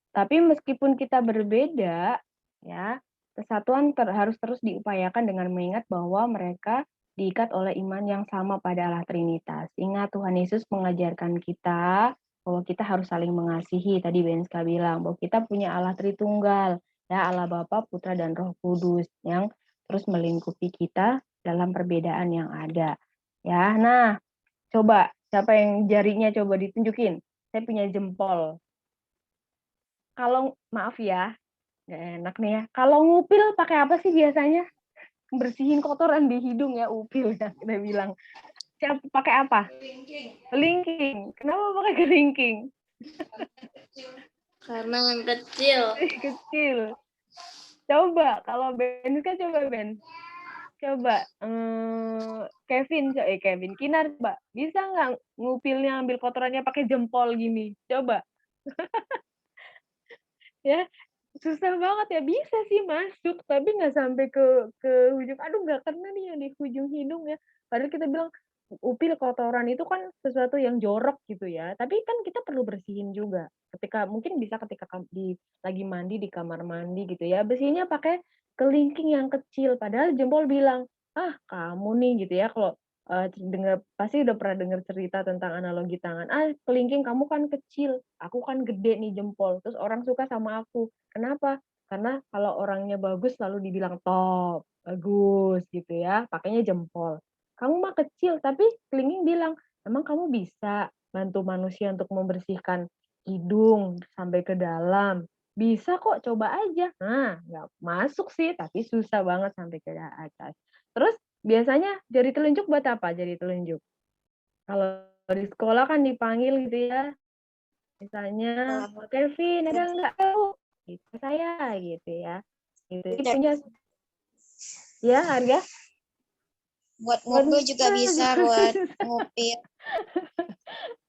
tapi meskipun kita berbeda, ya, kesatuan harus terus diupayakan dengan mengingat bahwa mereka diikat oleh iman yang sama pada Allah Trinitas. Ingat Tuhan Yesus mengajarkan kita bahwa kita harus saling mengasihi. Tadi Benska bilang bahwa kita punya Allah Tritunggal, ya, Allah Bapa, Putra, dan Roh Kudus yang terus melingkupi kita dalam perbedaan yang ada. Ya, nah, coba siapa yang jarinya coba ditunjukin? Saya punya jempol. Kalau maaf ya, nggak enak nih ya. Kalau ngupil pakai apa sih biasanya? Bersihin kotoran di hidung ya, upil ya kita bilang. Siapa pakai apa? Kelingking. Kenapa pakai kelingking? Karena yang kecil. Kecil. Coba kalau Ben kan coba Ben. Coba Kevin Kinar, Mbak. Bisa nggak ngupilnya ambil kotorannya pakai jempol gini? Coba. Ya, susah banget ya, bisa sih masuk tapi nggak sampai ke ujung, aduh nggak kena nih yang di ujung hidung ya, padahal kita bilang upil kotoran itu kan sesuatu yang jorok gitu ya, tapi kan kita perlu bersihin juga ketika mungkin bisa ketika lagi mandi di kamar mandi gitu ya, bersihinnya pakai kelingking yang kecil, padahal jempol bilang, kamu nih gitu ya, kalau pasti udah pernah dengar cerita tentang analogi tangan. Kelingking kamu kan kecil, aku kan gede nih jempol. Terus orang suka sama aku. Kenapa? Karena kalau orangnya bagus selalu dibilang top, bagus gitu ya, pakainya jempol. Kamu mah kecil, tapi kelingking bilang, emang kamu bisa bantu manusia untuk membersihkan hidung sampai ke dalam? Bisa kok, coba aja. Nah, nggak masuk sih, tapi susah banget sampai ke atas. Terus biasanya jari telunjuk buat apa jari telunjuk? Kalau di sekolah kan dipanggil gitu ya. Misalnya, Kevin, ada nggak tahu? Gitu saya gitu ya. Gitu. Punya ya Harga? Buat ngupil juga bisa buat ngupil.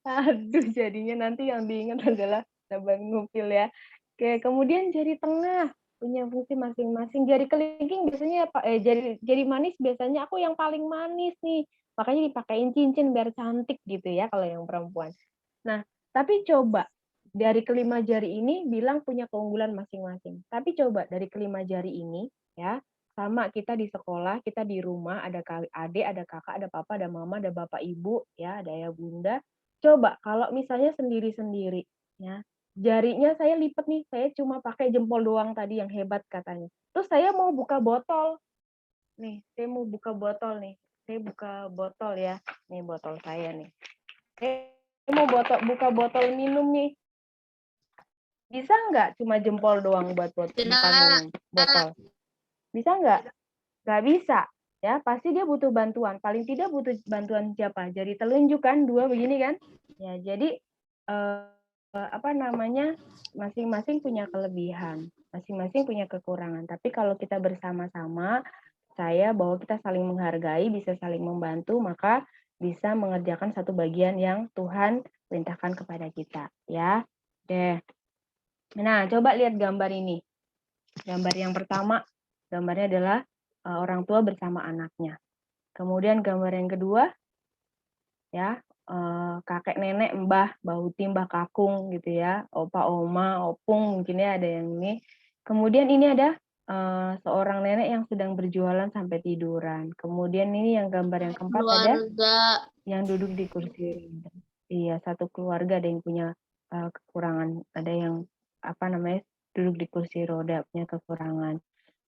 Aduh, jadinya nanti yang diingat adalah cabang ngupil ya. Oke, kemudian jari tengah punya fungsi masing-masing. Jari kelingking biasanya jari manis biasanya aku yang paling manis nih. Makanya dipakein cincin biar cantik gitu ya kalau yang perempuan. Nah, tapi coba dari kelima jari ini bilang punya keunggulan masing-masing. Tapi coba dari kelima jari ini ya, sama kita di sekolah, kita di rumah, ada adik, ada kakak, ada papa, ada mama, ada bapak ibu, ya, ada ayah bunda. Coba kalau misalnya sendiri-sendiri, ya, jarinya saya lipat nih, saya cuma pakai jempol doang tadi yang hebat katanya. Terus saya mau buka botol. Nih, saya mau buka botol nih. Saya buka botol ya. Nih botol saya nih. Saya mau buka botol minum nih. Bisa nggak cuma jempol doang buat buka minum botol? Bisa nggak? Nggak bisa. Ya, pasti dia butuh bantuan. Paling tidak butuh bantuan siapa? Jari telunjuk kan, 2 begini kan? Ya, jadi apa namanya? Masing-masing punya kelebihan, masing-masing punya kekurangan. Tapi kalau kita bersama-sama, saya bahwa kita saling menghargai, bisa saling membantu, maka bisa mengerjakan satu bagian yang Tuhan perintahkan kepada kita, ya. Oke. Nah, coba lihat gambar ini. Gambar yang pertama, gambarnya adalah orang tua bersama anaknya. Kemudian gambar yang kedua, ya, kakek nenek, mbah, bahuti, mbah kakung gitu ya, opa oma, opung mungkin ya ada yang ini. Kemudian ini ada seorang nenek yang sedang berjualan sampai tiduran. Kemudian ini yang gambar yang keempat ada yang duduk di kursi roda. Iya, satu keluarga ada yang punya kekurangan, ada yang apa namanya duduk di kursi roda punya kekurangan.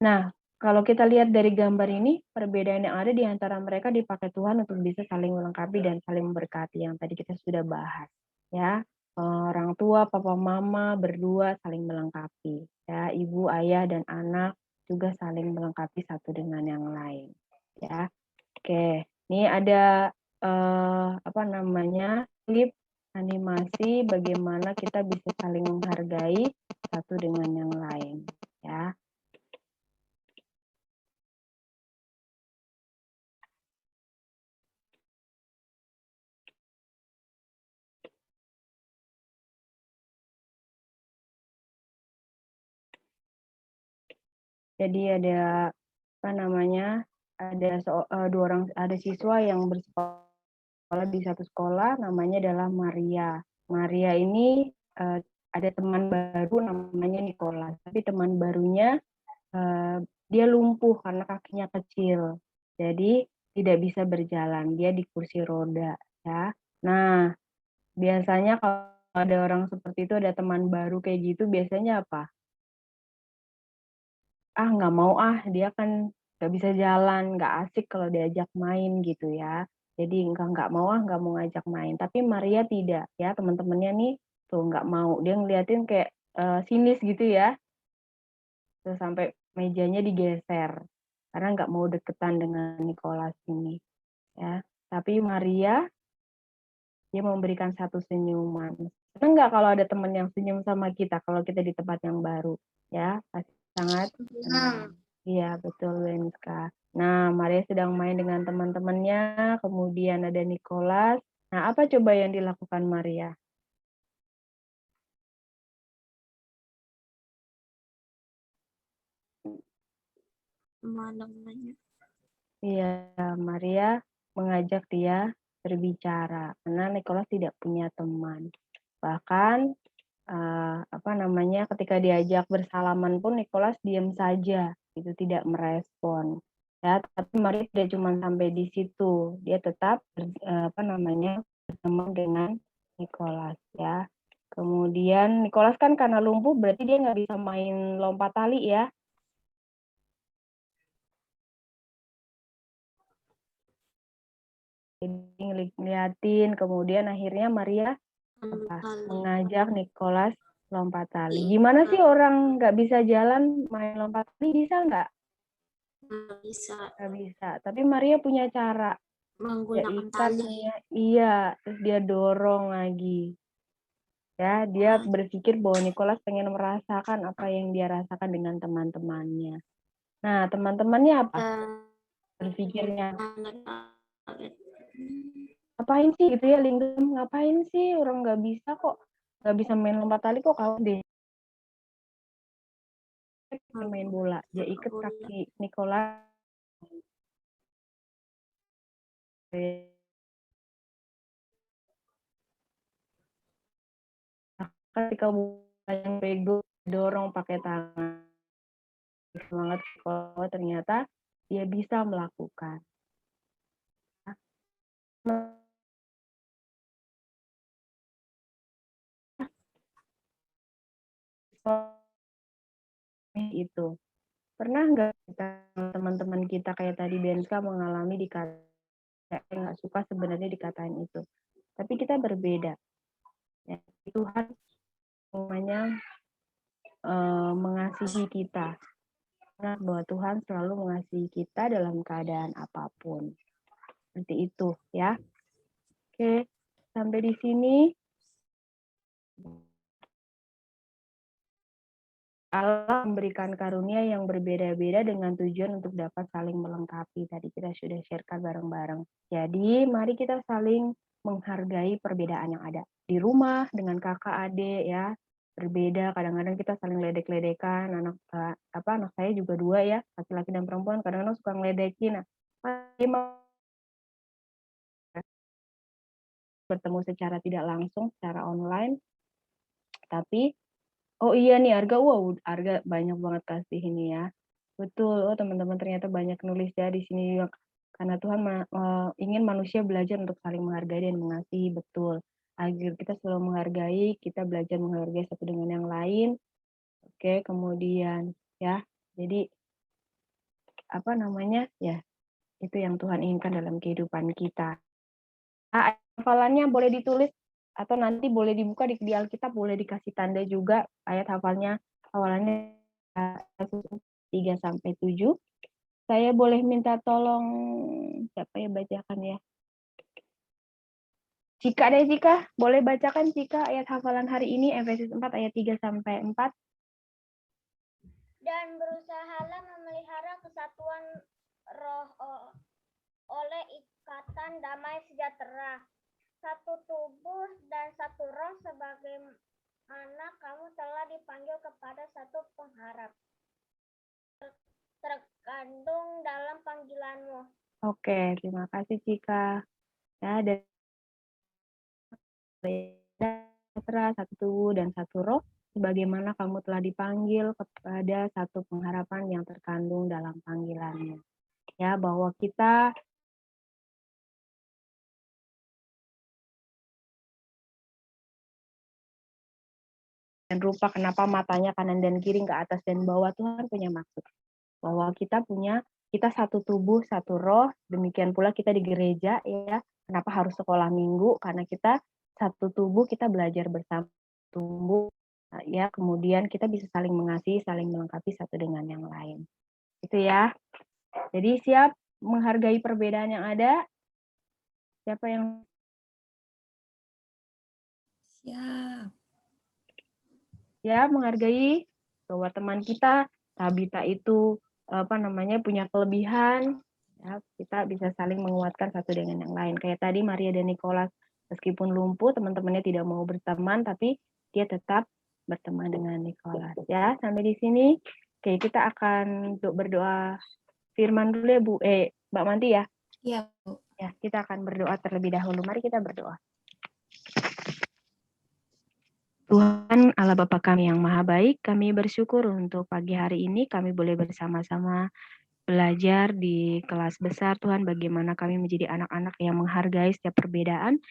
Nah, kalau kita lihat dari gambar ini, perbedaan yang ada di antara mereka dipakai Tuhan untuk bisa saling melengkapi dan saling memberkati yang tadi kita sudah bahas. Ya, orang tua, papa, mama berdua saling melengkapi. Ya, ibu, ayah, dan anak juga saling melengkapi satu dengan yang lain. Ya, oke. Ini ada apa namanya klip animasi bagaimana kita bisa saling menghargai satu dengan yang lain. Ya. Jadi ada apa namanya? Ada ada siswa yang bersekolah di satu sekolah, namanya adalah Maria. Maria ini ada teman baru namanya Nicholas, tapi teman barunya dia lumpuh karena kakinya kecil, jadi tidak bisa berjalan, dia di kursi roda, ya. Nah, biasanya kalau ada orang seperti itu, ada teman baru kayak gitu, biasanya apa? Ah, nggak mau dia kan nggak bisa jalan, nggak asik kalau diajak main gitu ya. Jadi nggak mau nggak mau ngajak main. Tapi Maria tidak ya, teman-temannya nih tuh nggak mau. Dia ngeliatin kayak sinis gitu ya. Terus sampai mejanya digeser karena nggak mau deketan dengan Nicholas ini ya. Tapi Maria dia memberikan satu senyuman. Senang nggak kalau ada teman yang senyum sama kita kalau kita di tempat yang baru ya, pasti sangat senang. Iya, betul Lenska. Nah, Maria sedang main dengan teman-temannya, kemudian ada Nicholas. Nah, apa coba yang dilakukan Maria? Iya, Maria mengajak dia berbicara karena Nicholas tidak punya teman. Bahkan apa namanya ketika diajak bersalaman pun Nicholas diam saja, itu tidak merespon. Ya, tapi Maria tidak cuma sampai di situ, dia tetap apa namanya berteman dengan Nicholas ya. Kemudian Nicholas kan karena lumpuh berarti dia nggak bisa main lompat tali ya. Jadi ngeliatin, kemudian akhirnya Maria mengajak Nicholas lompat tali. Gimana sih orang nggak bisa jalan main lompat tali, bisa nggak? Nggak bisa. Nggak bisa. Tapi Maria punya cara. Menggunakan Dia ikat, tali. iya, terus dia dorong lagi. Ya, dia berpikir bahwa Nicholas pengen merasakan apa yang dia rasakan dengan teman-temannya. Nah, teman-temannya apa? Berpikirnya, ngapain sih gitu ya, Linggem, ngapain sih orang nggak bisa kok, nggak bisa main lompat tali kok kamu deh. Main bola, dia ikat kaki Nicholas. Ketika yang bego dorong pakai tangan, semangat kalau ternyata dia bisa melakukan. itu. Pernah nggak teman-teman kita kayak tadi Benska mengalami nggak suka sebenarnya dikatain itu, tapi kita berbeda. Ya, Tuhan semuanya mengasihi kita. Bahwa Tuhan selalu mengasihi kita dalam keadaan apapun. Seperti itu ya. Oke, sampai di sini. Allah memberikan karunia yang berbeda-beda dengan tujuan untuk dapat saling melengkapi. Tadi kita sudah sharekan bareng-bareng. Jadi, mari kita saling menghargai perbedaan yang ada. Di rumah, dengan kakak, adik, ya, berbeda. Kadang-kadang kita saling ledek-ledekan. Anak saya juga 2 ya, laki-laki dan perempuan. Kadang-kadang suka ngeledekin. Bertemu secara tidak langsung, secara online. Tapi oh iya nih Arga banyak banget kasih ini ya. Betul, teman-teman ternyata banyak nulis ya di sini juga. Karena Tuhan ingin manusia belajar untuk saling menghargai dan mengasihi, betul. Agar kita selalu menghargai, kita belajar menghargai satu dengan yang lain. Oke, kemudian ya. Jadi ya, itu yang Tuhan inginkan dalam kehidupan kita. Hafalannya boleh ditulis atau nanti boleh dibuka di Alkitab, boleh dikasih tanda juga ayat hafalannya 3-7. Saya boleh minta tolong siapa ya bacakan ya? Cika, boleh bacakan Cika ayat hafalan hari ini Efesus 4 ayat 3-4. Dan berusahalah memelihara kesatuan roh oleh ikatan damai sejahtera. Satu tubuh dan satu roh sebagaimana kamu telah dipanggil kepada satu pengharapan terkandung dalam panggilanmu. Oke, terima kasih Cika. Ya, dan satu tubuh dan satu roh sebagaimana kamu telah dipanggil kepada satu pengharapan yang terkandung dalam panggilanmu. Ya, bahwa kita dan rupa kenapa matanya kanan dan kiri ke atas dan bawah, Tuhan punya maksud bahwa kita satu tubuh satu roh. Demikian pula kita di gereja ya, kenapa harus sekolah minggu, karena kita satu tubuh, kita belajar bersama tumbuh ya, kemudian kita bisa saling mengasihi, saling melengkapi satu dengan yang lain. Itu ya. Jadi siap menghargai perbedaan yang ada. Siapa yang siap? Ya, menghargai bahwa teman kita Tabita itu punya kelebihan, ya, kita bisa saling menguatkan satu dengan yang lain. Kayak tadi Maria dan Nicholas, meskipun lumpuh, teman-temannya tidak mau berteman, tapi dia tetap berteman dengan Nicholas. Ya, sampai di sini. Oke, kita akan berdoa firman dulu ya, Bu. Mbak Manti ya? Iya, Bu. Ya, kita akan berdoa terlebih dahulu. Mari kita berdoa. Tuhan Allah Bapa kami yang maha baik, kami bersyukur untuk pagi hari ini kami boleh bersama-sama belajar di kelas besar Tuhan, bagaimana kami menjadi anak-anak yang menghargai setiap perbedaan.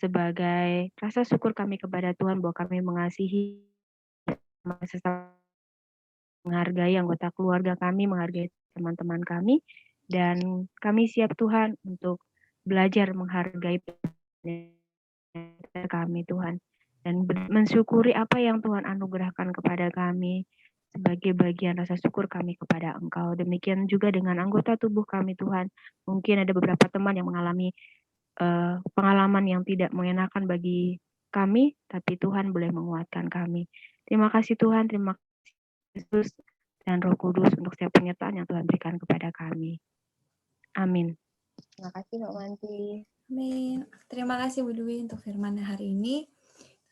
Sebagai rasa syukur kami kepada Tuhan bahwa kami mengasihi, menghargai anggota keluarga kami, menghargai teman-teman kami, dan kami siap Tuhan untuk belajar menghargai kami Tuhan, dan mensyukuri apa yang Tuhan anugerahkan kepada kami sebagai bagian rasa syukur kami kepada Engkau. Demikian juga dengan anggota tubuh kami Tuhan. Mungkin ada beberapa teman yang mengalami pengalaman yang tidak mengenakan bagi kami, tapi Tuhan boleh menguatkan kami. Terima kasih Tuhan, terima kasih Yesus dan Roh Kudus untuk setiap penyertaan yang Tuhan berikan kepada kami. Amin. Terima kasih Mbak Manti. Amin. Terima kasih Bu Dwi untuk firman hari ini.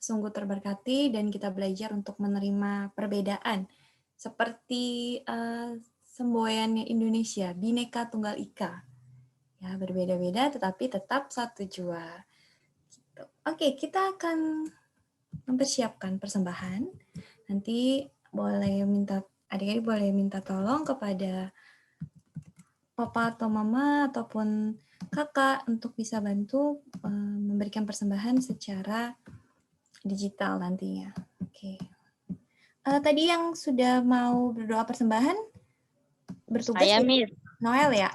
Sungguh terberkati dan kita belajar untuk menerima perbedaan. Seperti semboyannya Indonesia, Bhinneka Tunggal Ika. Ya, berbeda-beda tetapi tetap satu jua. Gitu. Oke, kita akan mempersiapkan persembahan. Nanti adik-adik boleh minta tolong kepada papa atau mama ataupun kakak untuk bisa bantu memberikan persembahan secara digital nantinya. Oke. Tadi yang sudah mau berdoa persembahan, bertugas Saya, ya? Miss. Noel ya?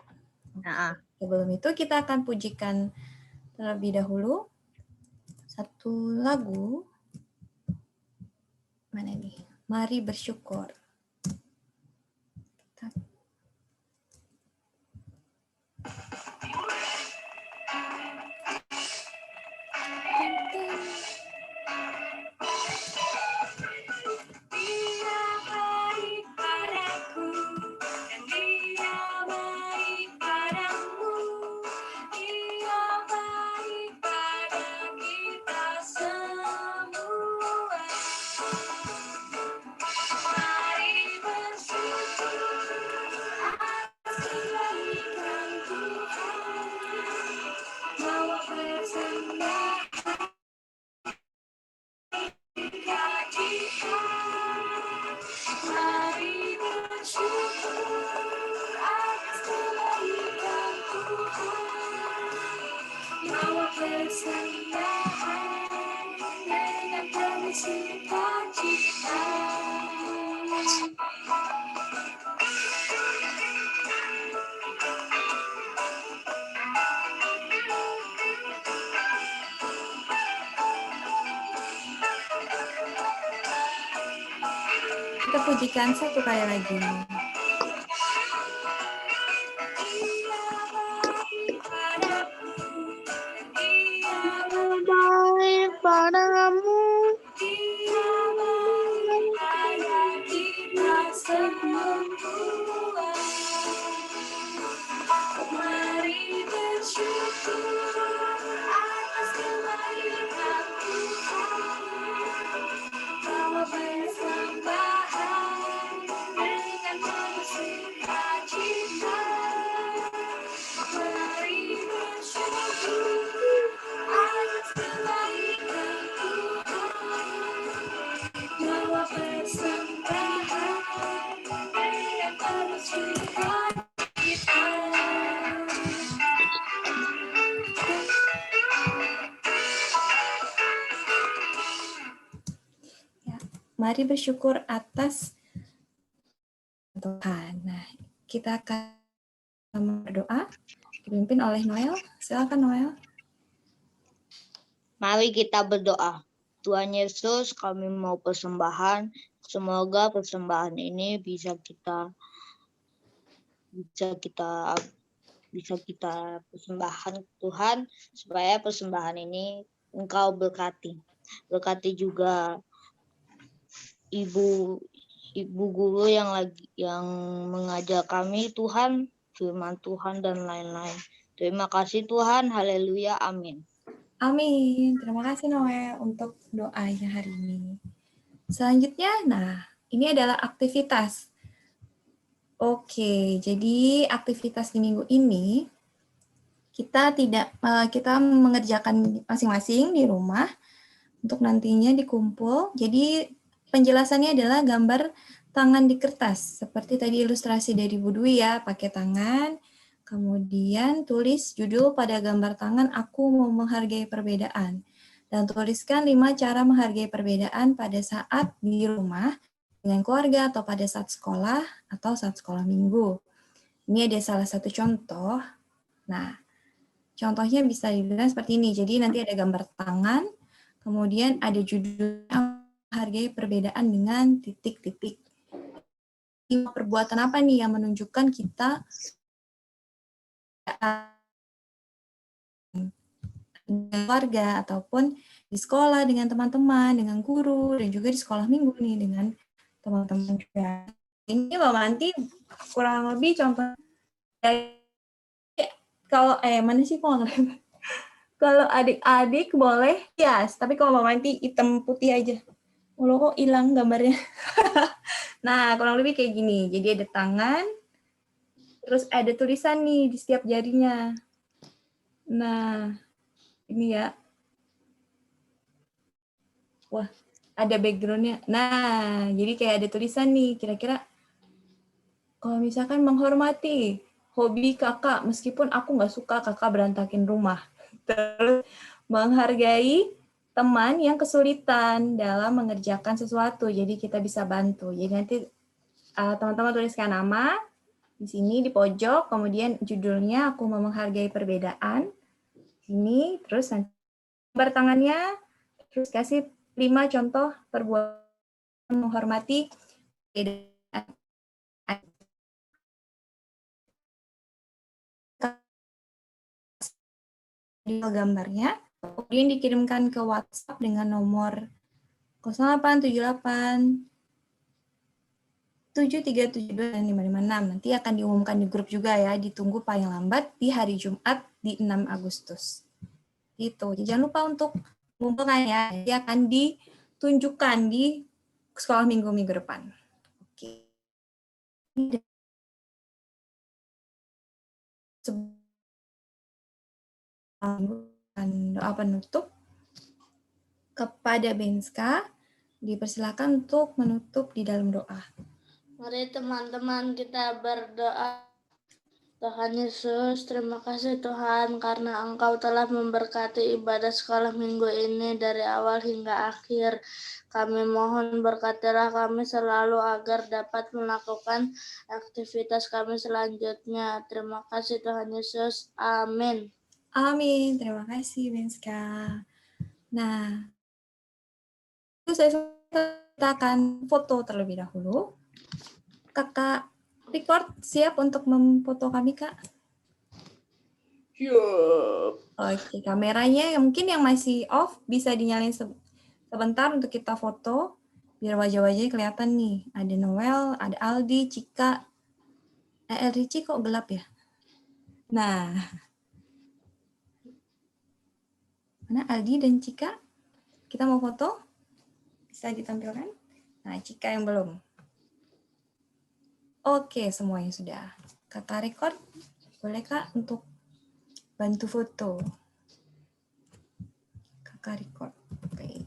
Nah, Sebelum itu kita akan pujikan terlebih dahulu satu lagu. Mana nih? Mari bersyukur. Dia baik padaku dan Dia baik padamu. Dia baik pada kita semua. Mari bersyukur atas kebaikan Tuhan. Bawa persembahan kebajikan. Mari bersyukur atas kebaikan Tuhan. Bawa persembahan dengan penuh sukacita. Kita pujikan satu kali lagi. Baik padamu. Dia baik pada kita semua. Mari bersyukur atas kebaikan Tuhan. Bawa persembahan dengan penuh sukacita. Mari bersyukur atas kebaikan Tuhan. Bawa persembahan dengan penuh sukacita. Mari bersyukur atas Tuhan. Nah, kita akan berdoa dipimpin oleh Noel. Silakan Noel. mari kita berdoa. Tuhan Yesus, kami mau persembahan. Semoga persembahan ini bisa kita persembahkan Tuhan, supaya persembahan ini Engkau berkati. Berkati juga ibu guru yang mengajar kami, Tuhan, firman Tuhan dan lain-lain. Terima kasih Tuhan, haleluya, amin. Amin. Terima kasih Noel untuk doanya hari ini. Selanjutnya, nah, ini adalah aktivitas. Oke, jadi aktivitas di minggu ini kita mengerjakan masing-masing di rumah untuk nantinya dikumpul. Jadi penjelasannya adalah gambar tangan di kertas, seperti tadi ilustrasi dari Bu Dwi ya, pakai tangan, kemudian tulis judul pada gambar tangan, aku mau menghargai perbedaan. Dan tuliskan 5 cara menghargai perbedaan pada saat di rumah, dengan keluarga, atau pada saat sekolah, atau saat sekolah minggu. Ini ada salah satu contoh. Nah, contohnya bisa dibilang seperti ini. Jadi nanti ada gambar tangan, kemudian ada judul menghargai perbedaan dengan titik-titik. Perbuatan apa nih yang menunjukkan kita dengan keluarga ataupun di sekolah dengan teman-teman, dengan guru, dan juga di sekolah minggu nih dengan teman-teman juga. Ini Mbak Manti kurang lebih contoh kalau mana sih kok kalau adik-adik boleh yes, tapi kalau Mbak Manti hitam putih aja. Loh kok hilang gambarnya. Nah, kurang lebih kayak gini. Jadi ada tangan, terus ada tulisan nih di setiap jarinya. Nah, ini ya. Wah, ada background-nya. Nah, jadi kayak ada tulisan nih, kira-kira kalau misalkan menghormati hobi kakak, meskipun aku nggak suka kakak berantakin rumah. Terus menghargai teman yang kesulitan dalam mengerjakan sesuatu, jadi kita bisa bantu. Jadi nanti teman-teman tuliskan nama di sini di pojok, kemudian judulnya aku mau menghargai perbedaan. Ini terus nanti gambar tangannya, terus kasih 5 contoh perbuatan menghormati perbedaan. Gambarnya, kemudian dikirimkan ke WhatsApp dengan nomor 0878 7372556. Nanti akan diumumkan di grup juga ya, ditunggu paling lambat di hari Jumat di 6 Agustus. Gitu. Jadi jangan lupa untuk mengumpulkan ya, nanti akan ditunjukkan di sekolah minggu depan. Oke. Doa penutup kepada Benska, dipersilakan untuk menutup di dalam doa. Mari teman-teman kita berdoa. Tuhan Yesus, terima kasih Tuhan karena Engkau telah memberkati ibadah sekolah minggu ini dari awal hingga akhir. Kami mohon berkatilah kami selalu agar dapat melakukan aktivitas kami selanjutnya. Terima kasih Tuhan Yesus. Amin. Amin. Terima kasih Benska. Nah, kita akan foto terlebih dahulu. Kakak record siap untuk memfoto kami, Kak? Siap. Oke, kameranya mungkin yang masih off bisa dinyalain sebentar untuk kita foto biar wajah-wajahnya kelihatan nih. Ada Noel, ada Aldi, Cika. Ricci kok gelap ya? Nah. Mana Aldi dan Cika? Kita mau foto? Bisa ditampilkan? Nah, Cika yang belum. Oke, semuanya sudah. Kakak record, boleh Kak untuk bantu foto? Kakak record. Wait.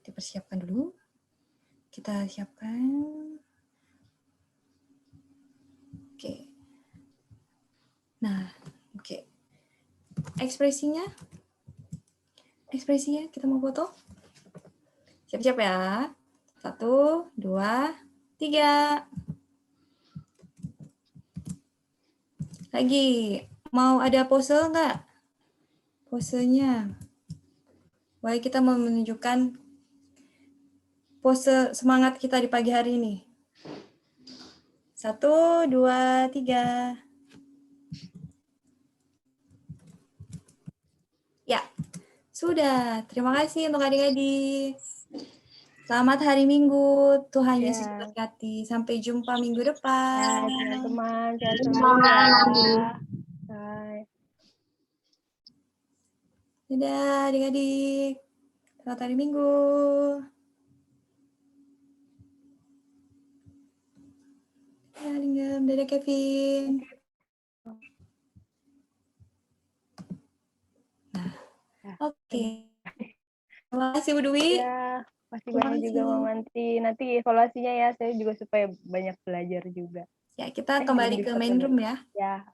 Dipersiapkan dulu. Kita siapkan. Oke. Nah, oke. Ekspresinya kita mau foto. Siap-siap ya. 1, 2, 3. Lagi, mau ada pose nggak? Posenya. Baik, kita mau menunjukkan pose semangat kita di pagi hari ini. 1, 2, 3. Ya, sudah. Terima kasih untuk adik-adik. Selamat hari Minggu. Tuhan Yesus berkati. Sampai jumpa minggu depan. Ya, teman-teman. Sehat selalu ya. Bye. Dadah adik-adik. Selamat hari Minggu. Dadah Linggem. Dadah Kevin. Nah, oke. Terima kasih Bu Dwi. Ya, masih banyak juga Mamanti. Nanti evaluasinya ya, saya juga supaya banyak belajar juga. Ya, kita kembali ke main room ya. Ya.